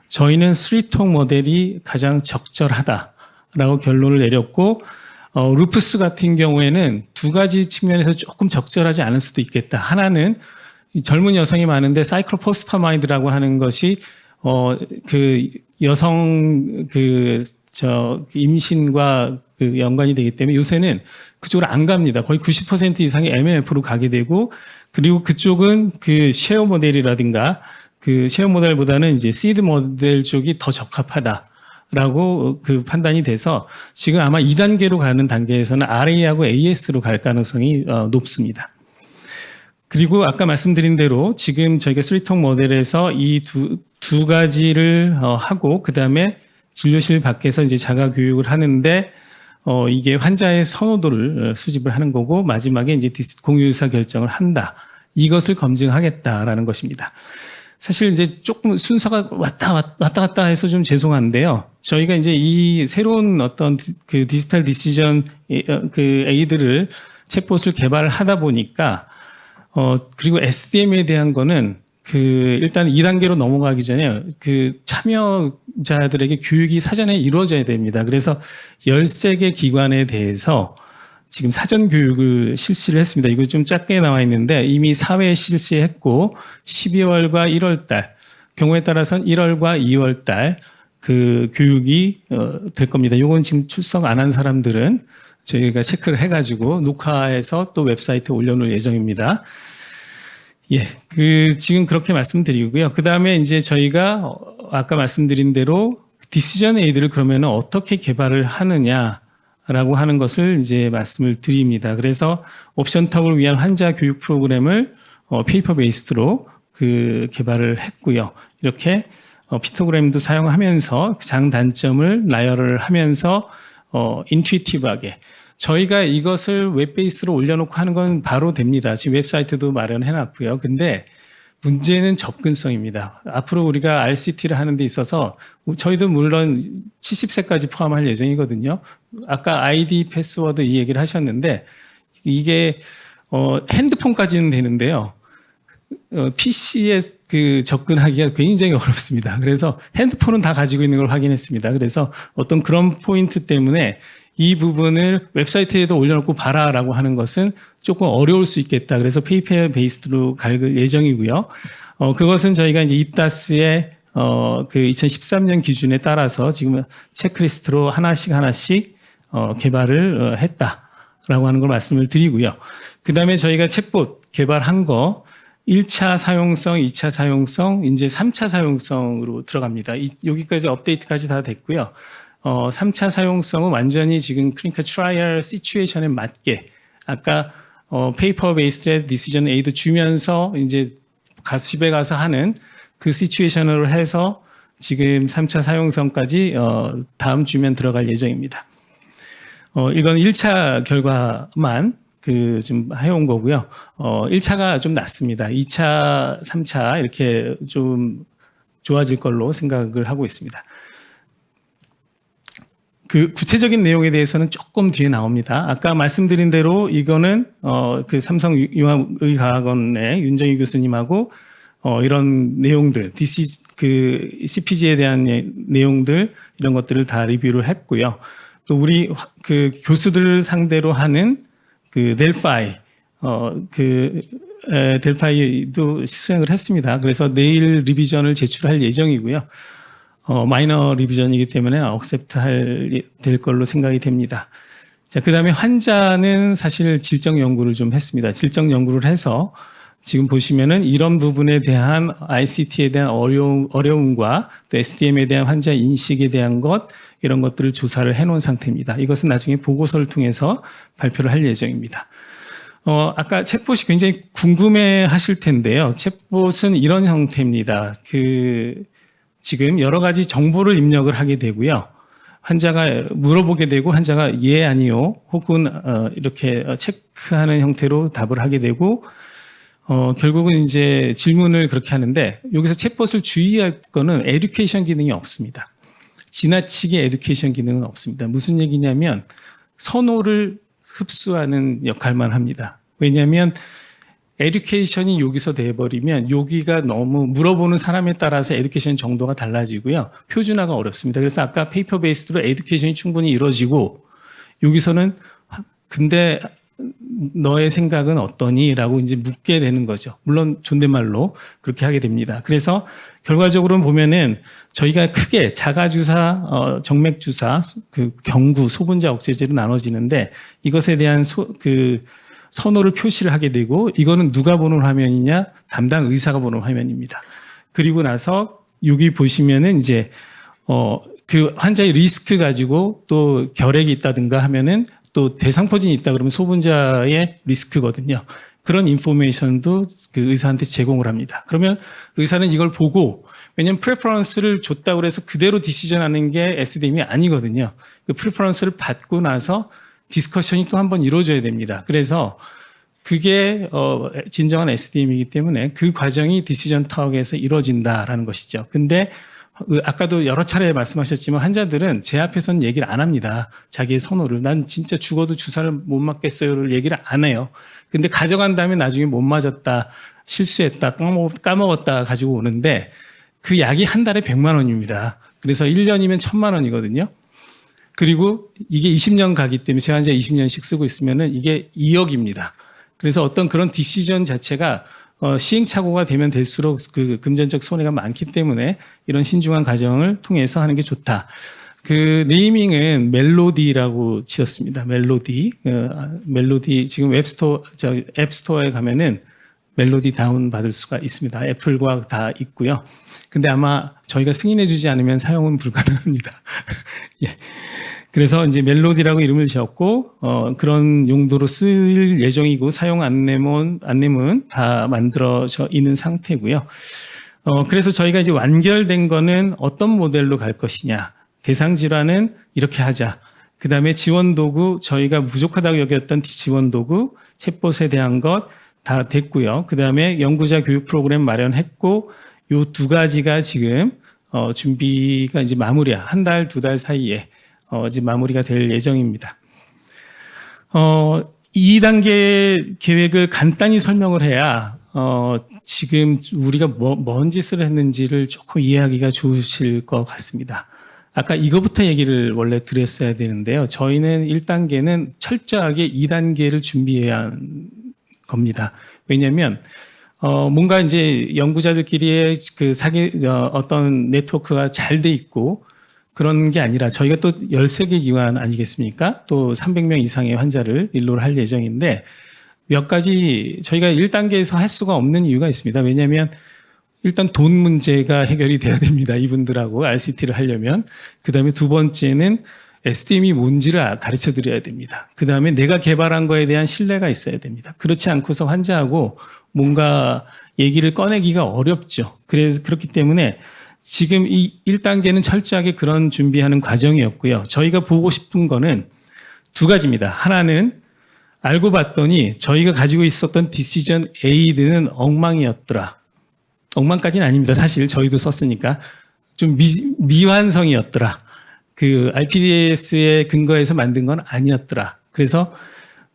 저희는 3톡 모델이 가장 적절하다라고 결론을 내렸고 루푸스 같은 경우에는 2가지 측면에서 조금 적절하지 않을 수도 있겠다. 하나는 젊은 여성이 많은데 사이클로포스파마이드라고 하는 것이 여성 임신과 연관이 되기 때문에 요새는 그쪽으로 안 갑니다. 거의 90% 이상이 MMF로 가게 되고 그리고 그쪽은 쉐어 모델이라든가 쉐어 모델보다는 이제 시드 모델 쪽이 더 적합하다라고 판단이 돼서 지금 아마 2단계로 가는 단계에서는 RA하고 AS로 갈 가능성이 높습니다. 그리고 아까 말씀드린 대로 지금 저희가 3톡 모델에서 이 두 가지를 하고 그 다음에 진료실 밖에서 이제 자가 교육을 하는데 이게 환자의 선호도를 수집을 하는 거고 마지막에 이제 공유 의사 결정을 한다. 이것을 검증하겠다라는 것입니다. 사실 이제 조금 순서가 왔다 갔다 해서 좀 죄송한데요. 저희가 이제 이 새로운 어떤 디지털 디시전 에이드를 챗봇을 개발을 하다 보니까 그리고 SDM에 대한 거는 일단 2단계로 넘어가기 전에 참여자들에게 교육이 사전에 이루어져야 됩니다. 그래서 13개 기관에 대해서 지금 사전 교육을 실시를 했습니다. 이거 좀 짧게 나와 있는데 이미 4회 실시했고 12월과 1월 달, 경우에 따라서는 1월과 2월 달 그 교육이 될 겁니다. 이건 지금 출석 안 한 사람들은 저희가 체크를 해가지고 녹화해서 또 웹사이트에 올려놓을 예정입니다. 예, 지금 그렇게 말씀드리고요. 그 다음에 이제 저희가 아까 말씀드린 대로 디시전 에이드를 그러면 어떻게 개발을 하느냐라고 하는 것을 이제 말씀을 드립니다. 그래서 옵션턱을 위한 환자 교육 프로그램을 페이퍼 베이스드로 개발을 했고요. 이렇게 피토그램도 사용하면서 장단점을 나열을 하면서 인투이티브하게 저희가 이것을 웹베이스로 올려놓고 하는 건 바로 됩니다. 지금 웹사이트도 마련해 놨고요. 근데 문제는 접근성입니다. 앞으로 우리가 RCT를 하는 데 있어서 저희도 물론 70세까지 포함할 예정이거든요. 아까 아이디, 패스워드 이 얘기를 하셨는데 이게 핸드폰까지는 되는데요. PC에 접근하기가 굉장히 어렵습니다. 그래서 핸드폰은 다 가지고 있는 걸 확인했습니다. 그래서 어떤 그런 포인트 때문에 이 부분을 웹사이트에도 올려놓고 봐라라고 하는 것은 조금 어려울 수 있겠다. 그래서 페이퍼 베이스드로 갈 예정이고요. 그것은 저희가 이제 입다스의 2013년 기준에 따라서 지금 체크리스트로 하나씩 개발을 했다라고 하는 걸 말씀을 드리고요. 그 다음에 저희가 챗봇 개발한 거 1차 사용성, 2차 사용성, 이제 3차 사용성으로 들어갑니다. 여기까지 업데이트까지 다 됐고요. 3차 사용성은 완전히 지금 클리니컬 트라이얼 시츄에이션에 맞게 아까 페이퍼 베이스드 디시전 에이드 주면서 이제 집에 가서 하는 그 시츄에이션으로 해서 지금 3차 사용성까지 다음 주면 들어갈 예정입니다. 이건 1차 결과만 좀 해온 거고요. 1차가 좀 낫습니다. 2차, 3차 이렇게 좀 좋아질 걸로 생각을 하고 있습니다. 구체적인 내용에 대해서는 조금 뒤에 나옵니다. 아까 말씀드린 대로 이거는 삼성의과학원의 윤정희 교수님하고 이런 내용들, CPG에 대한 내용들 이런 것들을 다 리뷰를 했고요. 또 우리 교수들 상대로 하는 델파이, 델파이도 수행을 했습니다. 그래서 내일 리비전을 제출할 예정이고요. 마이너 리비전이기 때문에 억셉트 될 걸로 생각이 됩니다. 자, 그 다음에 환자는 사실 질적 연구를 좀 했습니다. 질적 연구를 해서 지금 보시면은 이런 부분에 대한 ICT에 대한 어려움과 또 SDM에 대한 환자 인식에 대한 이런 것들을 조사를 해놓은 상태입니다. 이것은 나중에 보고서를 통해서 발표를 할 예정입니다. 아까 챗봇이 굉장히 궁금해 하실 텐데요. 챗봇은 이런 형태입니다. 지금 여러 가지 정보를 입력을 하게 되고요. 환자가 물어보게 되고 환자가 예, 아니요, 혹은 이렇게 체크하는 형태로 답을 하게 되고 결국은 이제 질문을 그렇게 하는데 여기서 챗봇을 주의할 거는 에듀케이션 기능이 없습니다. 지나치게 에듀케이션 기능은 없습니다. 무슨 얘기냐면 선호를 흡수하는 역할만 합니다. 왜냐하면 에듀케이션이 여기서 돼버리면 여기가 너무 물어보는 사람에 따라서 에듀케이션 정도가 달라지고요. 표준화가 어렵습니다. 그래서 아까 페이퍼 베이스드로 에듀케이션이 충분히 이루어지고 여기서는 근데 너의 생각은 어떠니? 라고 이제 묻게 되는 거죠. 물론 존댓말로 그렇게 하게 됩니다. 그래서 결과적으로 보면은 저희가 크게 자가주사, 정맥주사, 경구, 소분자 억제제로 나눠지는데 이것에 대한 선호를 표시를 하게 되고 이거는 누가 보는 화면이냐? 담당 의사가 보는 화면입니다. 그리고 나서 여기 보시면은 이제 환자의 리스크 가지고 또 결핵이 있다든가 하면은 또 대상포진이 있다 그러면 소분자의 리스크거든요. 그런 인포메이션도 의사한테 제공을 합니다. 그러면 의사는 이걸 보고 왜냐하면 프레퍼런스를 줬다고 해서 그대로 디시전하는 게 SDM이 아니거든요. 그 프레퍼런스를 받고 나서 디스커션이 또 한 번 이루어져야 됩니다. 그래서 그게 진정한 SDM이기 때문에 그 과정이 디시전 타워에서 이루어진다라는 것이죠. 근데 아까도 여러 차례 말씀하셨지만 환자들은 제 앞에서는 얘기를 안 합니다. 자기의 선호를. 난 진짜 죽어도 주사를 못 맞겠어요를 얘기를 안 해요. 근데 가져간 다음에 나중에 못 맞았다, 실수했다, 까먹었다 가지고 오는데 그 약이 한 달에 100만 원입니다. 그래서 1년이면 1000만 원이거든요. 그리고 이게 20년 가기 때문에 제 환자 20년씩 쓰고 있으면은 이게 2억입니다. 그래서 어떤 그런 디시전 자체가 시행착오가 되면 될수록 그 금전적 손해가 많기 때문에 이런 신중한 과정을 통해서 하는 게 좋다. 그 네이밍은 멜로디라고 지었습니다. 멜로디. 멜로디 지금 앱스토어에 가면은 멜로디 다운 받을 수가 있습니다. 애플과 다 있고요. 근데 아마 저희가 승인해 주지 않으면 사용은 불가능합니다. 예. 그래서 이제 멜로디라고 이름을 지었고 그런 용도로 쓸 예정이고 사용 안내문 다 만들어져 있는 상태고요. 그래서 저희가 이제 완결된 거는 어떤 모델로 갈 것이냐. 대상 질환은 이렇게 하자. 그다음에 지원 도구 저희가 부족하다고 여겼던 지원 도구, 챗봇에 대한 것 다 됐고요. 그다음에 연구자 교육 프로그램 마련했고 요 두 가지가 지금 준비가 이제 마무리야. 한 달, 두 달 사이에 이제 마무리가 될 예정입니다. 2단계 계획을 간단히 설명을 해야 지금 우리가 뭔 짓을 했는지를 조금 이해하기가 좋으실 것 같습니다. 아까 이거부터 얘기를 원래 드렸어야 되는데요. 저희는 1단계는 철저하게 2단계를 준비해야 하는 겁니다. 왜냐하면 뭔가 이제 연구자들끼리의 그 어떤 네트워크가 잘 돼 있고 그런 게 아니라 저희가 또 13개 기관 아니겠습니까? 또 300명 이상의 환자를 인로를 할 예정인데 몇 가지 저희가 1단계에서 할 수가 없는 이유가 있습니다. 왜냐하면 일단 돈 문제가 해결이 돼야 됩니다. 이분들하고 RCT를 하려면. 그 다음에 두 번째는 SDM이 뭔지를 가르쳐 드려야 됩니다. 그 다음에 내가 개발한 거에 대한 신뢰가 있어야 됩니다. 그렇지 않고서 환자하고 뭔가 얘기를 꺼내기가 어렵죠. 그래서 그렇기 때문에 지금 이 1단계는 철저하게 그런 준비하는 과정이었고요. 저희가 보고 싶은 거는 두 가지입니다. 하나는 알고 봤더니 저희가 가지고 있었던 디시전 에이드는 엉망이었더라. 엉망까지는 아닙니다. 사실 저희도 썼으니까 좀 미완성이었더라. 그 RPDS에 근거해서 만든 건 아니었더라. 그래서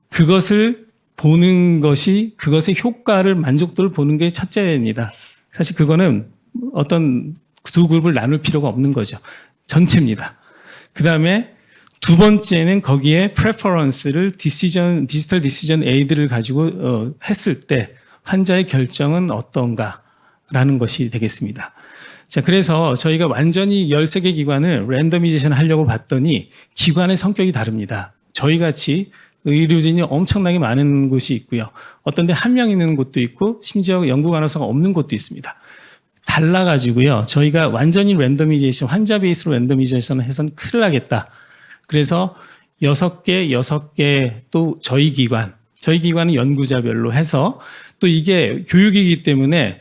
그것을 보는 것이 그것의 효과를 만족도를 보는 게 첫째입니다. 사실 그거는 어떤 두 그룹을 나눌 필요가 없는 거죠. 전체입니다. 그 다음에 두 번째는 거기에 프레퍼런스를 디지털 디시전 에이드를 가지고 했을 때 환자의 결정은 어떤가라는 것이 되겠습니다. 자, 그래서 저희가 완전히 13개 기관을 랜더미제이션 하려고 봤더니 기관의 성격이 다릅니다. 저희 같이 의료진이 엄청나게 많은 곳이 있고요. 어떤 데 한 명 있는 곳도 있고 심지어 연구 간호사가 없는 곳도 있습니다. 달라가지고요. 저희가 완전히 랜더미제이션, 환자 베이스로 랜더미제이션을 해서는 큰일 나겠다. 그래서 6개 또 저희 기관은 연구자별로 해서 또 이게 교육이기 때문에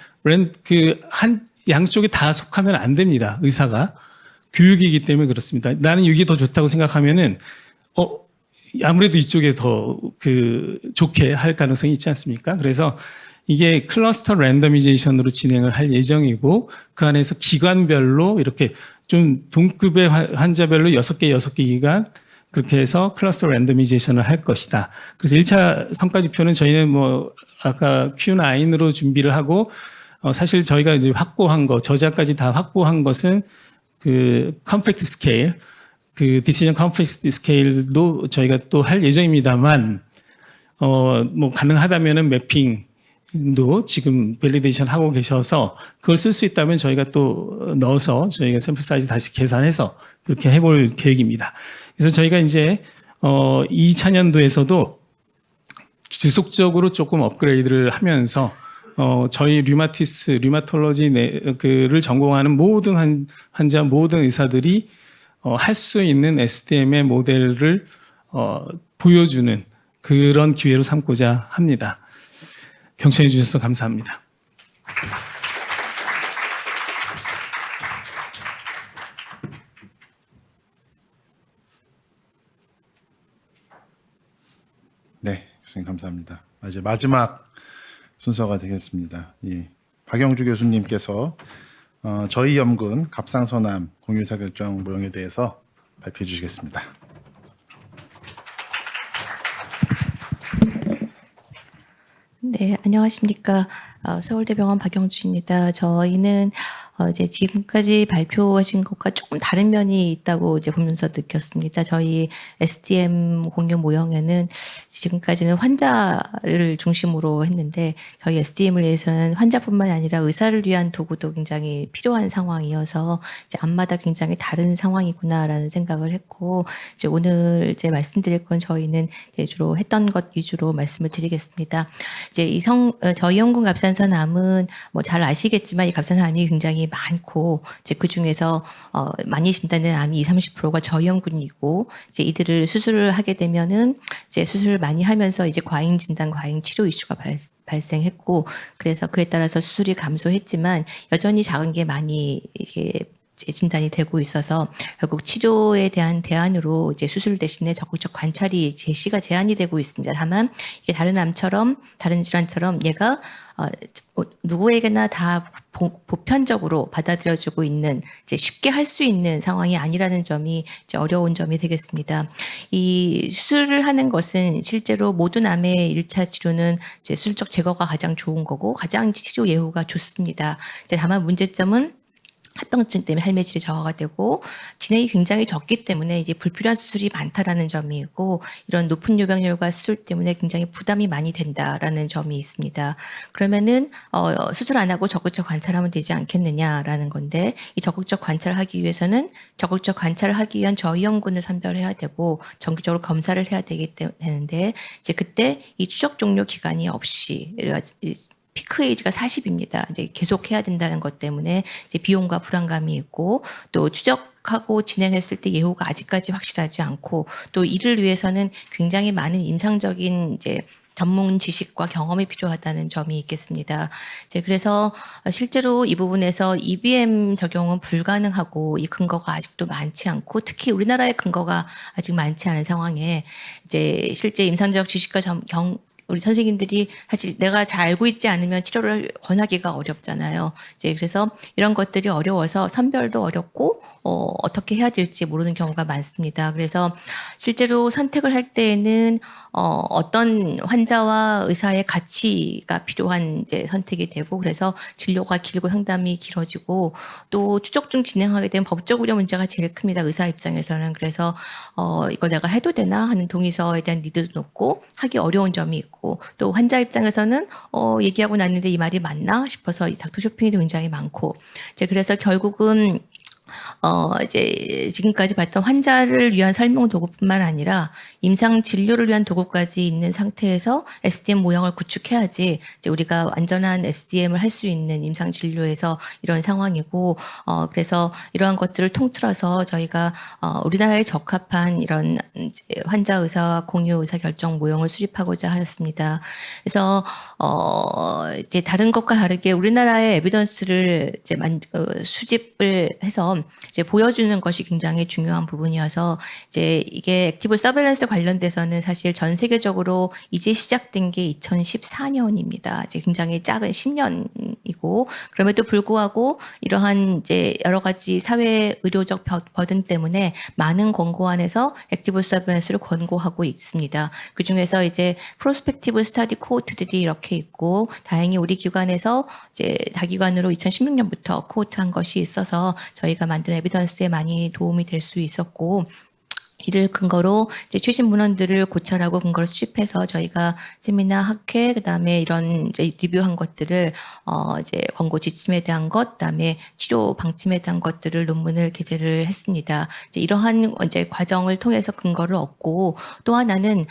양쪽에 다 속하면 안 됩니다. 의사가. 교육이기 때문에 그렇습니다. 나는 이게 더 좋다고 생각하면은, 아무래도 이쪽에 더 좋게 할 가능성이 있지 않습니까? 그래서 이게 클러스터 랜더미제이션으로 진행을 할 예정이고, 그 안에서 기관별로 이렇게 좀 동급의 환자별로 6개 기관, 그렇게 해서 클러스터 랜더미제이션을 할 것이다. 그래서 1차 성과지표는 저희는 아까 Q9으로 준비를 하고, 사실 저희가 이제 확보한 거, 저자까지 다 확보한 것은 컴플렉스 스케일, 디시전 컴플렉스 스케일도 저희가 또 할 예정입니다만, 가능하다면은 매핑도 지금 밸리데이션 하고 계셔서 그걸 쓸 수 있다면 저희가 또 넣어서 저희가 샘플 사이즈 다시 계산해서 그렇게 해볼 계획입니다. 그래서 저희가 이제 2차년도에서도 지속적으로 조금 업그레이드를 하면서 저희 류마톨로지를 전공하는 모든 환자, 모든 의사들이 할 수 있는 SDM의 모델을 보여주는 그런 기회로 삼고자 합니다. 경청해 주셔서 감사합니다. 네, 교수님 감사합니다. 이제 마지막 순서가 되겠습니다. 예, 박영주 교수님께서 저희 연구원 갑상선암 공유의사 결정 모형에 대해서 발표해 주시겠습니다. 네, 안녕하십니까. 서울대병원 박영주입니다. 저희는 이제 지금까지 발표하신 것과 조금 다른 면이 있다고 이제 보면서 느꼈습니다. 저희 SDM 공유 모형에는 지금까지는 환자를 중심으로 했는데 저희 SDM을 위해서는 환자뿐만 아니라 의사를 위한 도구도 굉장히 필요한 상황이어서 이제 앞마다 굉장히 다른 상황이구나라는 생각을 했고 이제 오늘 이제 말씀드릴 건 저희는 이제 주로 했던 것 위주로 말씀을 드리겠습니다. 이제 저희 연구 갑상선암은 뭐 잘 아시겠지만 이 갑상선암이 굉장히 많고 이제 그 중에서 많이 진단된 암이 20-30%가 저염군이고 이제 이들을 수술을 하게 되면은 이제 수술을 많이 하면서 이제 과잉 진단, 과잉 치료 이슈가 발생했고 그래서 그에 따라서 수술이 감소했지만 여전히 작은 게 많이 이게 진단이 되고 있어서 결국 치료에 대한 대안으로 이제 수술 대신에 적극적 관찰이 제시가 제한이 되고 있습니다. 다만 이게 다른 암처럼 다른 질환처럼 얘가 누구에게나 다 보편적으로 받아들여지고 있는 이제 쉽게 할 수 있는 상황이 아니라는 점이 이제 어려운 점이 되겠습니다. 이 수술을 하는 것은 실제로 모든 암의 1차 치료는 이제 수술적 제거가 가장 좋은 거고 가장 치료 예후가 좋습니다. 이제 다만 문제점은 합병증 때문에 할매질이 저하가 되고 진행이 굉장히 적기 때문에 이제 불필요한 수술이 많다라는 점이고 이런 높은 요병률과 수술 때문에 굉장히 부담이 많이 된다라는 점이 있습니다. 그러면은 수술 안 하고 적극적 관찰하면 되지 않겠느냐라는 건데 이 적극적 관찰을 하기 위해서는 적극적 관찰을 하기 위한 저위험군을 선별해야 되고 정기적으로 검사를 해야 되는데 이제 그때 이 추적 종료 기간이 없이 피크 에이지가 40입니다. 이제 계속 해야 된다는 것 때문에 이제 비용과 불안감이 있고 또 추적하고 진행했을 때 예후가 아직까지 확실하지 않고 또 이를 위해서는 굉장히 많은 임상적인 이제 전문 지식과 경험이 필요하다는 점이 있겠습니다. 이제 그래서 실제로 이 부분에서 EBM 적용은 불가능하고 이 근거가 아직도 많지 않고 특히 우리나라의 근거가 아직 많지 않은 상황에 이제 실제 임상적 지식과 우리 선생님들이 사실 내가 잘 알고 있지 않으면 치료를 권하기가 어렵잖아요. 이제 그래서 이런 것들이 어려워서 선별도 어렵고 어떻게 해야 될지 모르는 경우가 많습니다. 그래서 실제로 선택을 할 때에는 어떤 환자와 의사의 가치가 필요한 이제 선택이 되고 그래서 진료가 길고 상담이 길어지고 또 추적 중 진행하게 되면 법적 우려 문제가 제일 큽니다. 의사 입장에서는. 그래서 이거 내가 해도 되나 하는 동의서에 대한 리드도 높고 하기 어려운 점이 있고 또 환자 입장에서는 얘기하고 났는데 이 말이 맞나 싶어서 이 닥터 쇼핑이 굉장히 많고 이제 그래서 결국은 이제 지금까지 봤던 환자를 위한 설명 도구뿐만 아니라 임상 진료를 위한 도구까지 있는 상태에서 SDM 모형을 구축해야지 이제 우리가 완전한 SDM을 할 수 있는 임상 진료에서 이런 상황이고 그래서 이러한 것들을 통틀어서 저희가 우리나라에 적합한 이런 이제 환자 의사 공유 의사 결정 모형을 수립하고자 하였습니다. 그래서 이제 다른 것과 다르게 우리나라의 에비던스를 이제 수집을 해서 이제 보여주는 것이 굉장히 중요한 부분이어서 이제 이게 액티브 서베일런스 관련돼서는 사실 전 세계적으로 이제 시작된 게 2014년입니다. 이제 굉장히 작은 10년이고 그럼에도 불구하고 이러한 이제 여러 가지 사회 의료적 버든 때문에 많은 권고안에서 액티브 서베일런스를 권고하고 있습니다. 그 중에서 이제 프로스펙티브 스터디 코호트들이 이렇게 있고 다행히 우리 기관에서 이제 다기관으로 2016년부터 코호트한 것이 있어서 저희가 만든 에비던스에 많이 도움이 될 수 있었고 이를 근거로 이제 최신 문헌들을 고찰하고 근거를 수집해서 저희가 세미나 학회 그다음에 이런 이제 리뷰한 것들을 이제 권고 지침에 대한 것 그다음에 치료 방침에 대한 것들을 논문을 게재를 했습니다. 이제 이러한 이제 과정을 통해서 근거를 얻고 또 하나는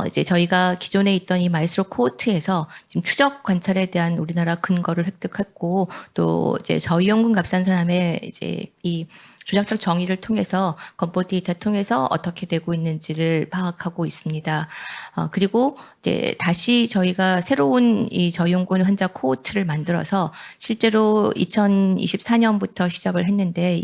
이제 저희가 기존에 있던 이 마이스로 코호트에서 지금 추적 관찰에 대한 우리나라 근거를 획득했고 또 이제 저위험군 갑상선암의 이제 이 조작적 정의를 통해서 건보 데이터 통해서 어떻게 되고 있는지를 파악하고 있습니다. 그리고 이제 다시 저희가 새로운 이 저용군 환자 코호트를 만들어서 실제로 2024년부터 시작을 했는데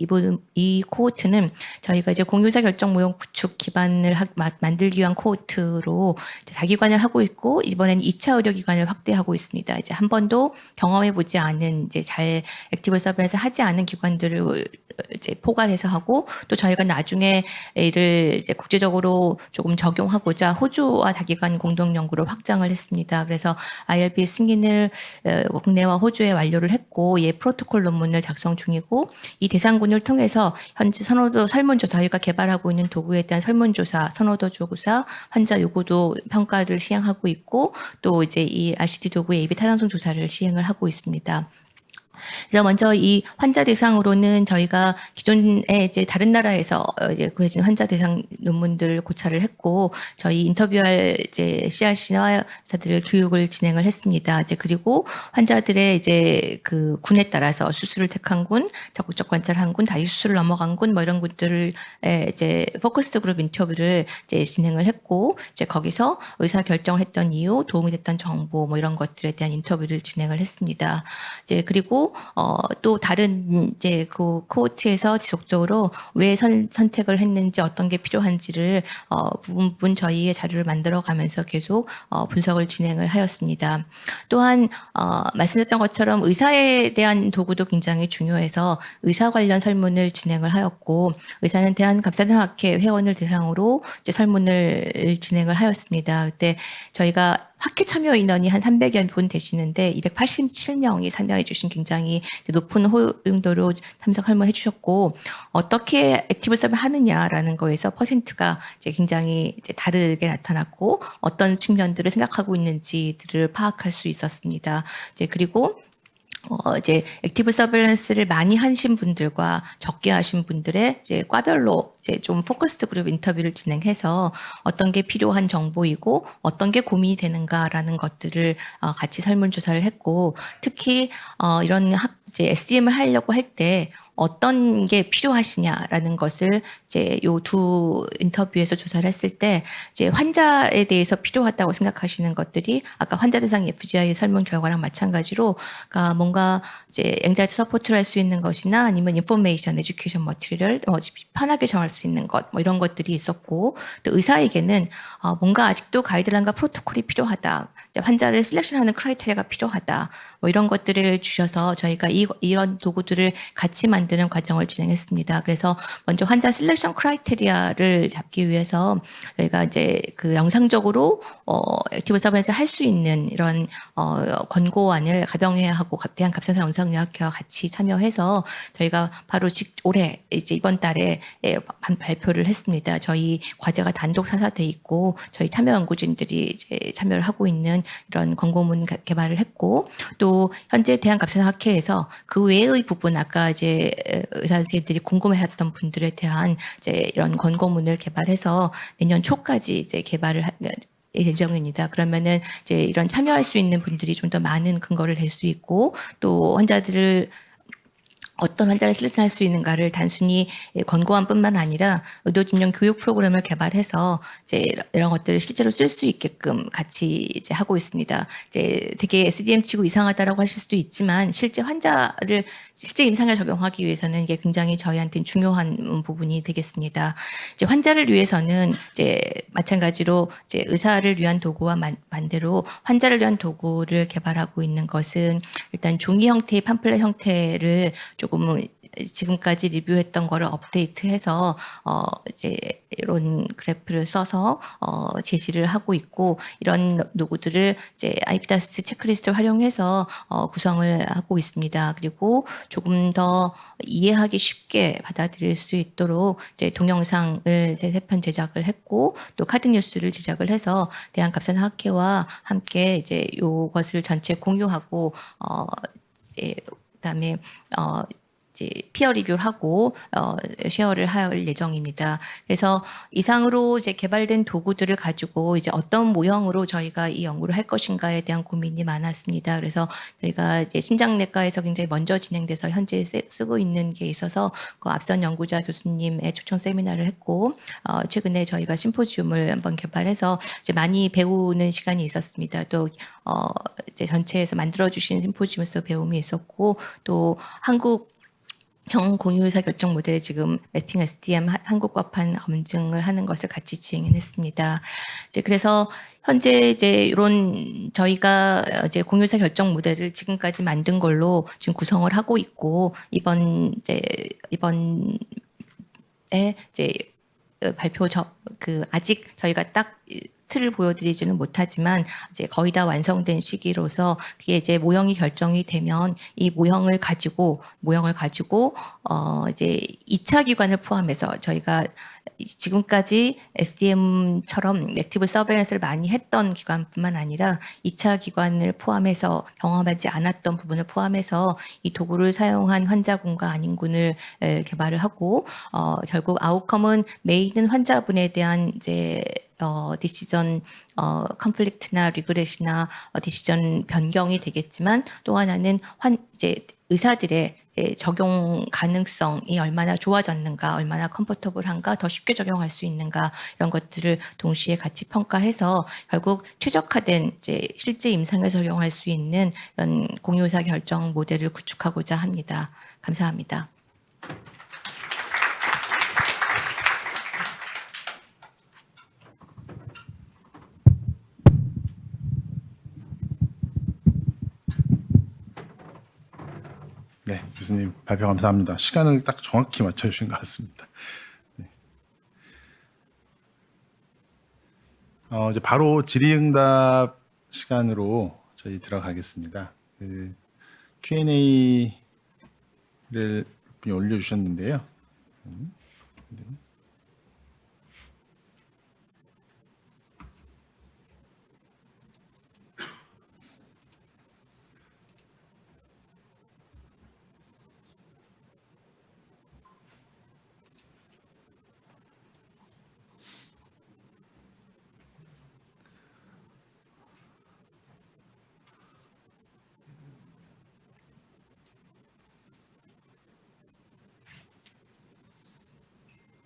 이 코호트는 저희가 이제 공유자 결정 모형 구축 기반을 만들기 위한 코호트로 다기관을 하고 있고 이번에는 2차 의료기관을 확대하고 있습니다. 이제 한 번도 경험해보지 않은 이제 잘 액티브 서비스 하지 않은 기관들을 이제 포괄해서 하고 또 저희가 나중에 이를 이제 국제적으로 조금 적용하고자 호주와 다기관 공동 연구를 확장을 했습니다. 그래서 IRB 승인을 국내와 호주에 완료를 했고 예 프로토콜 논문을 작성 중이고 이 대상군을 통해서 현재 선호도 설문조사 저희가 개발하고 있는 도구에 대한 설문조사, 선호도 조사, 환자 요구도 평가를 시행하고 있고 또 이제 이 RCT 도구의 AB 타당성 조사를 시행을 하고 있습니다. 그래서 먼저 이 환자 대상으로는 저희가 기존에 이제 다른 나라에서 이제 구해진 환자 대상 논문들을 고찰을 했고 저희 인터뷰할 이제 CRC나 의사들 교육을 진행을 했습니다. 이제 그리고 환자들의 이제 그 군에 따라서 수술을 택한 군, 적극적 관찰한 군, 다시 수술을 넘어간 군 뭐 이런 군들을 이제 포커스 그룹 인터뷰를 이제 진행을 했고 이제 거기서 의사 결정을 했던 이유, 도움이 됐던 정보 뭐 이런 것들에 대한 인터뷰를 진행을 했습니다. 이제 그리고 또 다른 이제 그 코호트에서 지속적으로 왜 선택을 했는지 어떤 게 필요한지를 부분 저희의 자료를 만들어가면서 계속 분석을 진행을 하였습니다. 또한 말씀드렸던 것처럼 의사에 대한 도구도 굉장히 중요해서 의사 관련 설문을 진행을 하였고 의사는 대한감사대학회 회원을 대상으로 이제 설문을 진행을 하였습니다. 그때 저희가 학회 참여 인원이 한 300여 분 되시는데 287명이 참여해 주신 굉장히 높은 호응도로 참석 설문해 주셨고 어떻게 액티브 서비스 하느냐라는 거에서 퍼센트가 이제 굉장히 이제 다르게 나타났고 어떤 측면들을 생각하고 있는지들을 파악할 수 있었습니다. 이제 그리고 이제 액티브 서베일런스를 많이 하신 분들과 적게 하신 분들의 이제 과별로 이제 좀 포커스드 그룹 인터뷰를 진행해서 어떤 게 필요한 정보이고 어떤 게 고민이 되는가라는 것들을 같이 설문조사를 했고 특히 이런 이제 SEM을 하려고 할 때 어떤 게 필요하시냐라는 것을 이제 요 두 인터뷰에서 조사를 했을 때 이제 환자에 대해서 필요하다고 생각하시는 것들이 아까 환자 대상 FGI 설문 결과랑 마찬가지로 그러니까 뭔가 이제 앵자이티 서포트를 할 수 있는 것이나 아니면 인포메이션, 에듀케이션 머티리얼 편하게 정할 수 있는 것 뭐 이런 것들이 있었고 또 의사에게는 뭔가 아직도 가이드라인과 프로토콜이 필요하다. 이제 환자를 셀렉션하는 크라이테리아가 필요하다. 뭐 이런 것들을 주셔서 저희가 이런 도구들을 같이 만드는 과정을 진행했습니다. 그래서 먼저 환자 셀렉션 크라이테리아를 잡기 위해서 저희가 이제 그 영상적으로 액티브 서비스를 할 수 있는 이런 권고안을 가병회하고 대한갑상선 영상의학회와 같이 참여해서 저희가 바로 올해 이제 이번 달에 발표를 했습니다. 저희 과제가 단독 사사돼 있고 저희 참여 연구진들이 이제 참여를 하고 있는 이런 권고문 개발을 했고 또 현재 대한갑상선학회에서 그 외의 부분 아까 이제 의사 선생님들이 궁금해했던 분들에 대한 이제 이런 권고문을 개발해서 내년 초까지 이제 개발을 예정입니다. 그러면은 이제 이런 참여할 수 있는 분들이 좀 더 많은 근거를 댈 수 있고 또 환자들을 어떤 환자를 실천할 수 있는가를 단순히 권고안뿐만 아니라 의료진용 교육 프로그램을 개발해서 이제 이런 것들을 실제로 쓸 수 있게끔 같이 이제 하고 있습니다. 이제 되게 SDM 치고 이상하다라고 하실 수도 있지만 실제 임상에 적용하기 위해서는 이게 굉장히 저희한테는 중요한 부분이 되겠습니다. 이제 환자를 위해서는 이제 마찬가지로 이제 의사를 위한 도구와 반대로 환자를 위한 도구를 개발하고 있는 것은 일단 종이 형태의 팜플렛 형태를 조금 지금까지 리뷰했던 거를 업데이트해서 이제 이런 그래프를 써서 제시를 하고 있고 이런 도구들을 이제 아이피다스 체크리스트를 활용해서 구성을 하고 있습니다. 그리고 조금 더 이해하기 쉽게 받아들일 수 있도록 이제 동영상을 이제 3편 제작을 했고 또 카드 뉴스를 제작을 해서 대한갑상선학회와 함께 이제 이것을 전체 공유하고 이제 그다음에 이제 피어 리뷰를 하고 쉐어를 할 예정입니다. 그래서 이상으로 이제 개발된 도구들을 가지고 이제 어떤 모형으로 저희가 이 연구를 할 것인가에 대한 고민이 많았습니다. 그래서 저희가 이제 신장내과에서 굉장히 먼저 진행돼서 현재 쓰고 있는 게 있어서 그 앞선 연구자 교수님의 초청 세미나를 했고 최근에 저희가 심포지움을 한번 개발해서 이제 많이 배우는 시간이 있었습니다. 또 이제 전체에서 만들어 주신 심포지움에서 배움이 있었고 또 한국형 공유의사 결정 모델에 지금 매핑 SDM 한국어판 검증을 하는 것을 같이 진행했습니다. 이제 그래서 현재 이제 이런 저희가 이제 공유의사 결정 모델을 지금까지 만든 걸로 지금 구성을 하고 있고 이번에 이제 발표 아직 저희가 딱 틀을 보여드리지는 못하지만 이제 거의 다 완성된 시기로서 그게 이제 모형이 결정이 되면 이 모형을 가지고 이제 2차 기관을 포함해서 저희가 지금까지 SDM처럼 액티브 서베일런스를 많이 했던 기관뿐만 아니라 2차 기관을 포함해서 경험하지 않았던 부분을 포함해서 이 도구를 사용한 환자군과 아닌군을 개발을 하고 결국 아웃컴은 메인은 환자분에 대한 이제 디시전 컨플릭트나 리그레시나 디시전 변경이 되겠지만 또 하나는 이제 의사들의 적용 가능성이 얼마나 좋아졌는가, 얼마나 컴포터블한가, 더 쉽게 적용할 수 있는가 이런 것들을 동시에 같이 평가해서 결국 최적화된 이제 실제 임상에서 적용할 수 있는 이런 공유의사 결정 모델을 구축하고자 합니다. 감사합니다. 네, 교수님 발표 감사합니다. 시간을 딱 정확히 맞춰주신 것 같습니다. 네. 이제 바로 질의응답 시간으로 저희 들어가겠습니다. Q&A를 분이 올려주셨는데요.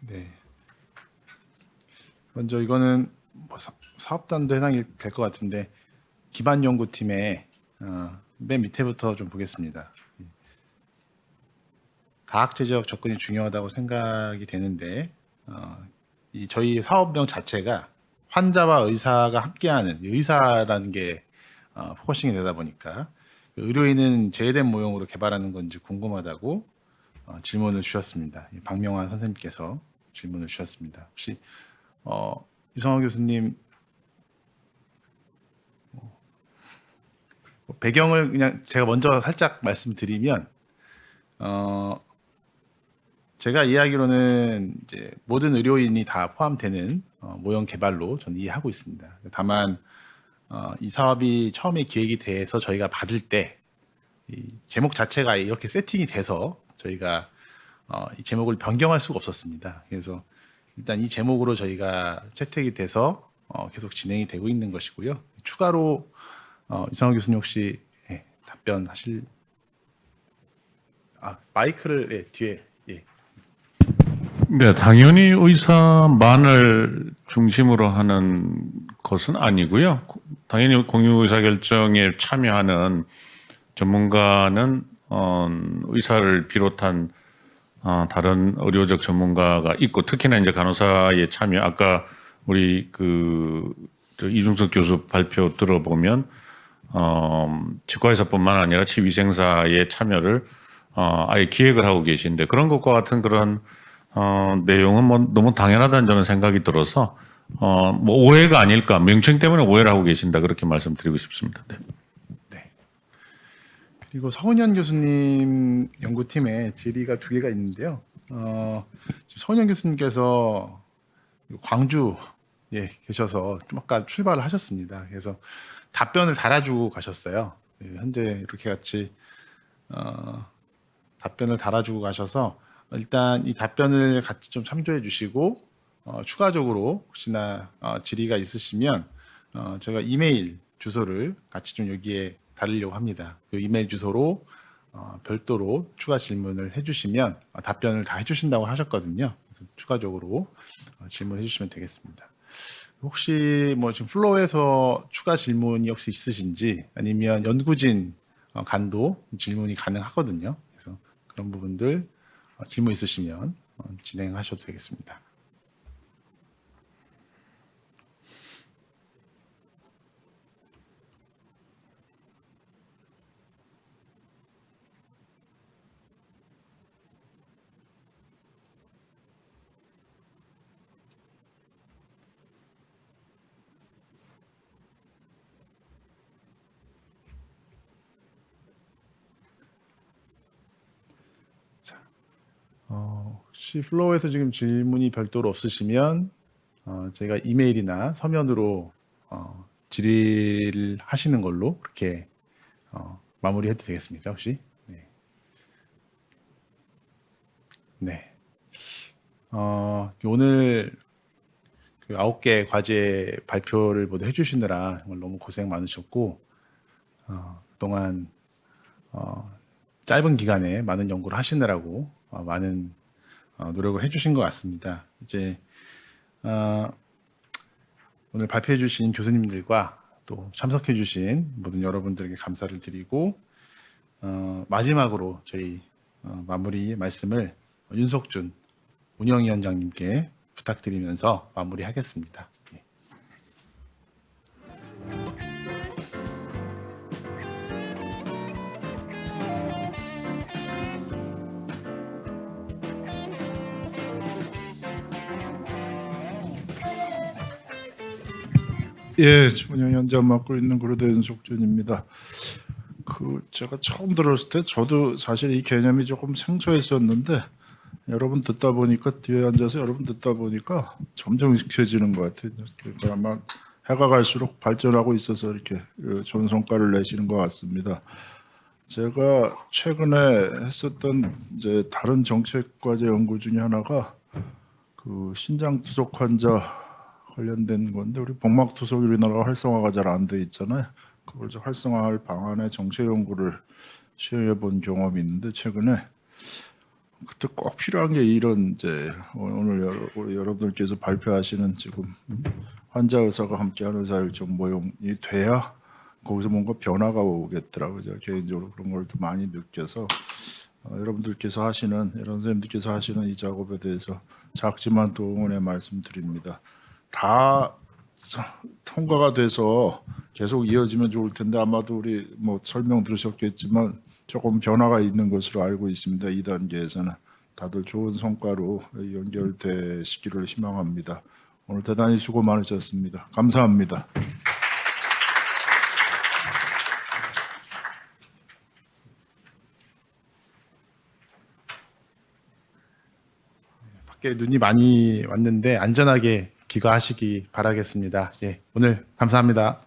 네. 먼저 이거는 뭐 사업단도 해당이 될 것 같은데 기반 연구팀의 맨 밑에부터 좀 보겠습니다. 다학제적 접근이 중요하다고 생각이 되는데 이 저희 사업명 자체가 환자와 의사가 함께하는 의사라는 게 포커싱이 되다 보니까 의료인은 제외된 모형으로 개발하는 건지 궁금하다고 질문을 주셨습니다. 박명환 선생님께서 질문을 주셨습니다. 혹시 유성환 교수님 배경을 그냥 제가 먼저 살짝 말씀드리면 제가 이해하기로는 이제 모든 의료인이 다 포함되는 모형 개발로 저는 이해하고 있습니다. 다만 이 사업이 처음에 기획이 돼서 저희가 받을 때 이 제목 자체가 이렇게 세팅이 돼서 저희가 이 제목을 변경할 수가 없었습니다. 그래서 일단 이 제목으로 저희가 채택이 돼서 계속 진행이 되고 있는 것이고요. 추가로 이상호 교수님 혹시 답변하실 마이크를 뒤에 네, 당연히 의사만을 중심으로 하는 것은 아니고요. 당연히 공유의사결정에 참여하는 전문가는 의사를 비롯한 다른 의료적 전문가가 있고 특히나 이제 간호사의 참여 아까 우리 이중석 교수 발표 들어보면 치과의사뿐만 아니라 치위생사의 참여를 아예 기획을 하고 계신데 그런 것과 같은 그런 내용은 뭐 너무 당연하다는 저는 생각이 들어서 뭐 오해가 아닐까 명칭 때문에 오해를 하고 계신다 그렇게 말씀드리고 싶습니다. 네. 그리고 서은현 교수님 연구팀에 질의가 2개가 있는데요. 서은현 교수님께서 광주에 계셔서 좀 아까 출발을 하셨습니다. 그래서 답변을 달아주고 가셨어요. 현재 이렇게 같이 답변을 달아주고 가셔서 일단 이 답변을 같이 좀 참조해 주시고 추가적으로 혹시나 질의가 있으시면 제가 이메일 주소를 같이 좀 여기에 달으려고 합니다. 그 이메일 주소로 별도로 추가 질문을 해주시면 답변을 다 해주신다고 하셨거든요. 그래서 추가적으로 질문해 주시면 되겠습니다. 혹시 뭐 지금 플로우에서 추가 질문이 혹시 있으신지 아니면 연구진 간도 질문이 가능하거든요. 그래서 그런 부분들 질문 있으시면 진행하셔도 되겠습니다. 혹시 플로우에서 지금 질문이 별도로 없으시면 제가 이메일이나 서면으로 질의를 하시는 걸로 그렇게 마무리해도 되겠습니까? 혹시? 네. 네. 오늘 그 9개 과제 발표를 모두 해주시느라 정말 너무 고생 많으셨고 그동안 짧은 기간에 많은 연구를 하시느라고 많은 노력을 해주신 것 같습니다. 이제 오늘 발표해주신 교수님들과 또 참석해주신 모든 여러분들에게 감사를 드리고 마지막으로 저희 마무리 말씀을 윤석준 운영위원장님께 부탁드리면서 마무리하겠습니다. 예, 운영위원장 맡고 있는 그루대 윤석준입니다. 제가 처음 들었을 때 저도 사실 이 개념이 조금 생소했었는데 여러분 듣다 보니까 뒤에 앉아서 여러분 듣다 보니까 점점 익숙해지는 것 같아요. 그러니까 아마 해가 갈수록 발전하고 있어서 이렇게 좋은 성과를 내시는 것 같습니다. 제가 최근에 했었던 이제 다른 정책 과제 연구 중에 하나가 그 신장 투석 환자 관련된 건데 우리 복막 투석이 우리나라가 활성화가 잘 안 돼 있잖아요. 그걸 좀 활성화할 방안의 정책 연구를 시행해 본 경험이 있는데 최근에 그때 꼭 필요한 게 이런 이제 오늘 우리 여러분들께서 발표하시는 지금 환자 의사가 함께하는 의사일정 모형이 돼야 거기서 뭔가 변화가 오겠더라고요. 제가 개인적으로 그런 걸 더 많이 느껴서 여러분들께서 하시는 여러 선생님들께서 하시는 이 작업에 대해서 작지만 또 응원의 말씀드립니다. 다 통과가 돼서 계속 이어지면 좋을 텐데 아마도 우리 뭐 설명 들으셨겠지만 조금 변화가 있는 것으로 알고 있습니다. 2단계에서는 다들 좋은 성과로 연결되시기를 희망합니다. 오늘 대단히 수고 많으셨습니다. 감사합니다. 밖에 눈이 많이 왔는데 안전하게 귀가하시기 바라겠습니다. 예, 오늘 감사합니다.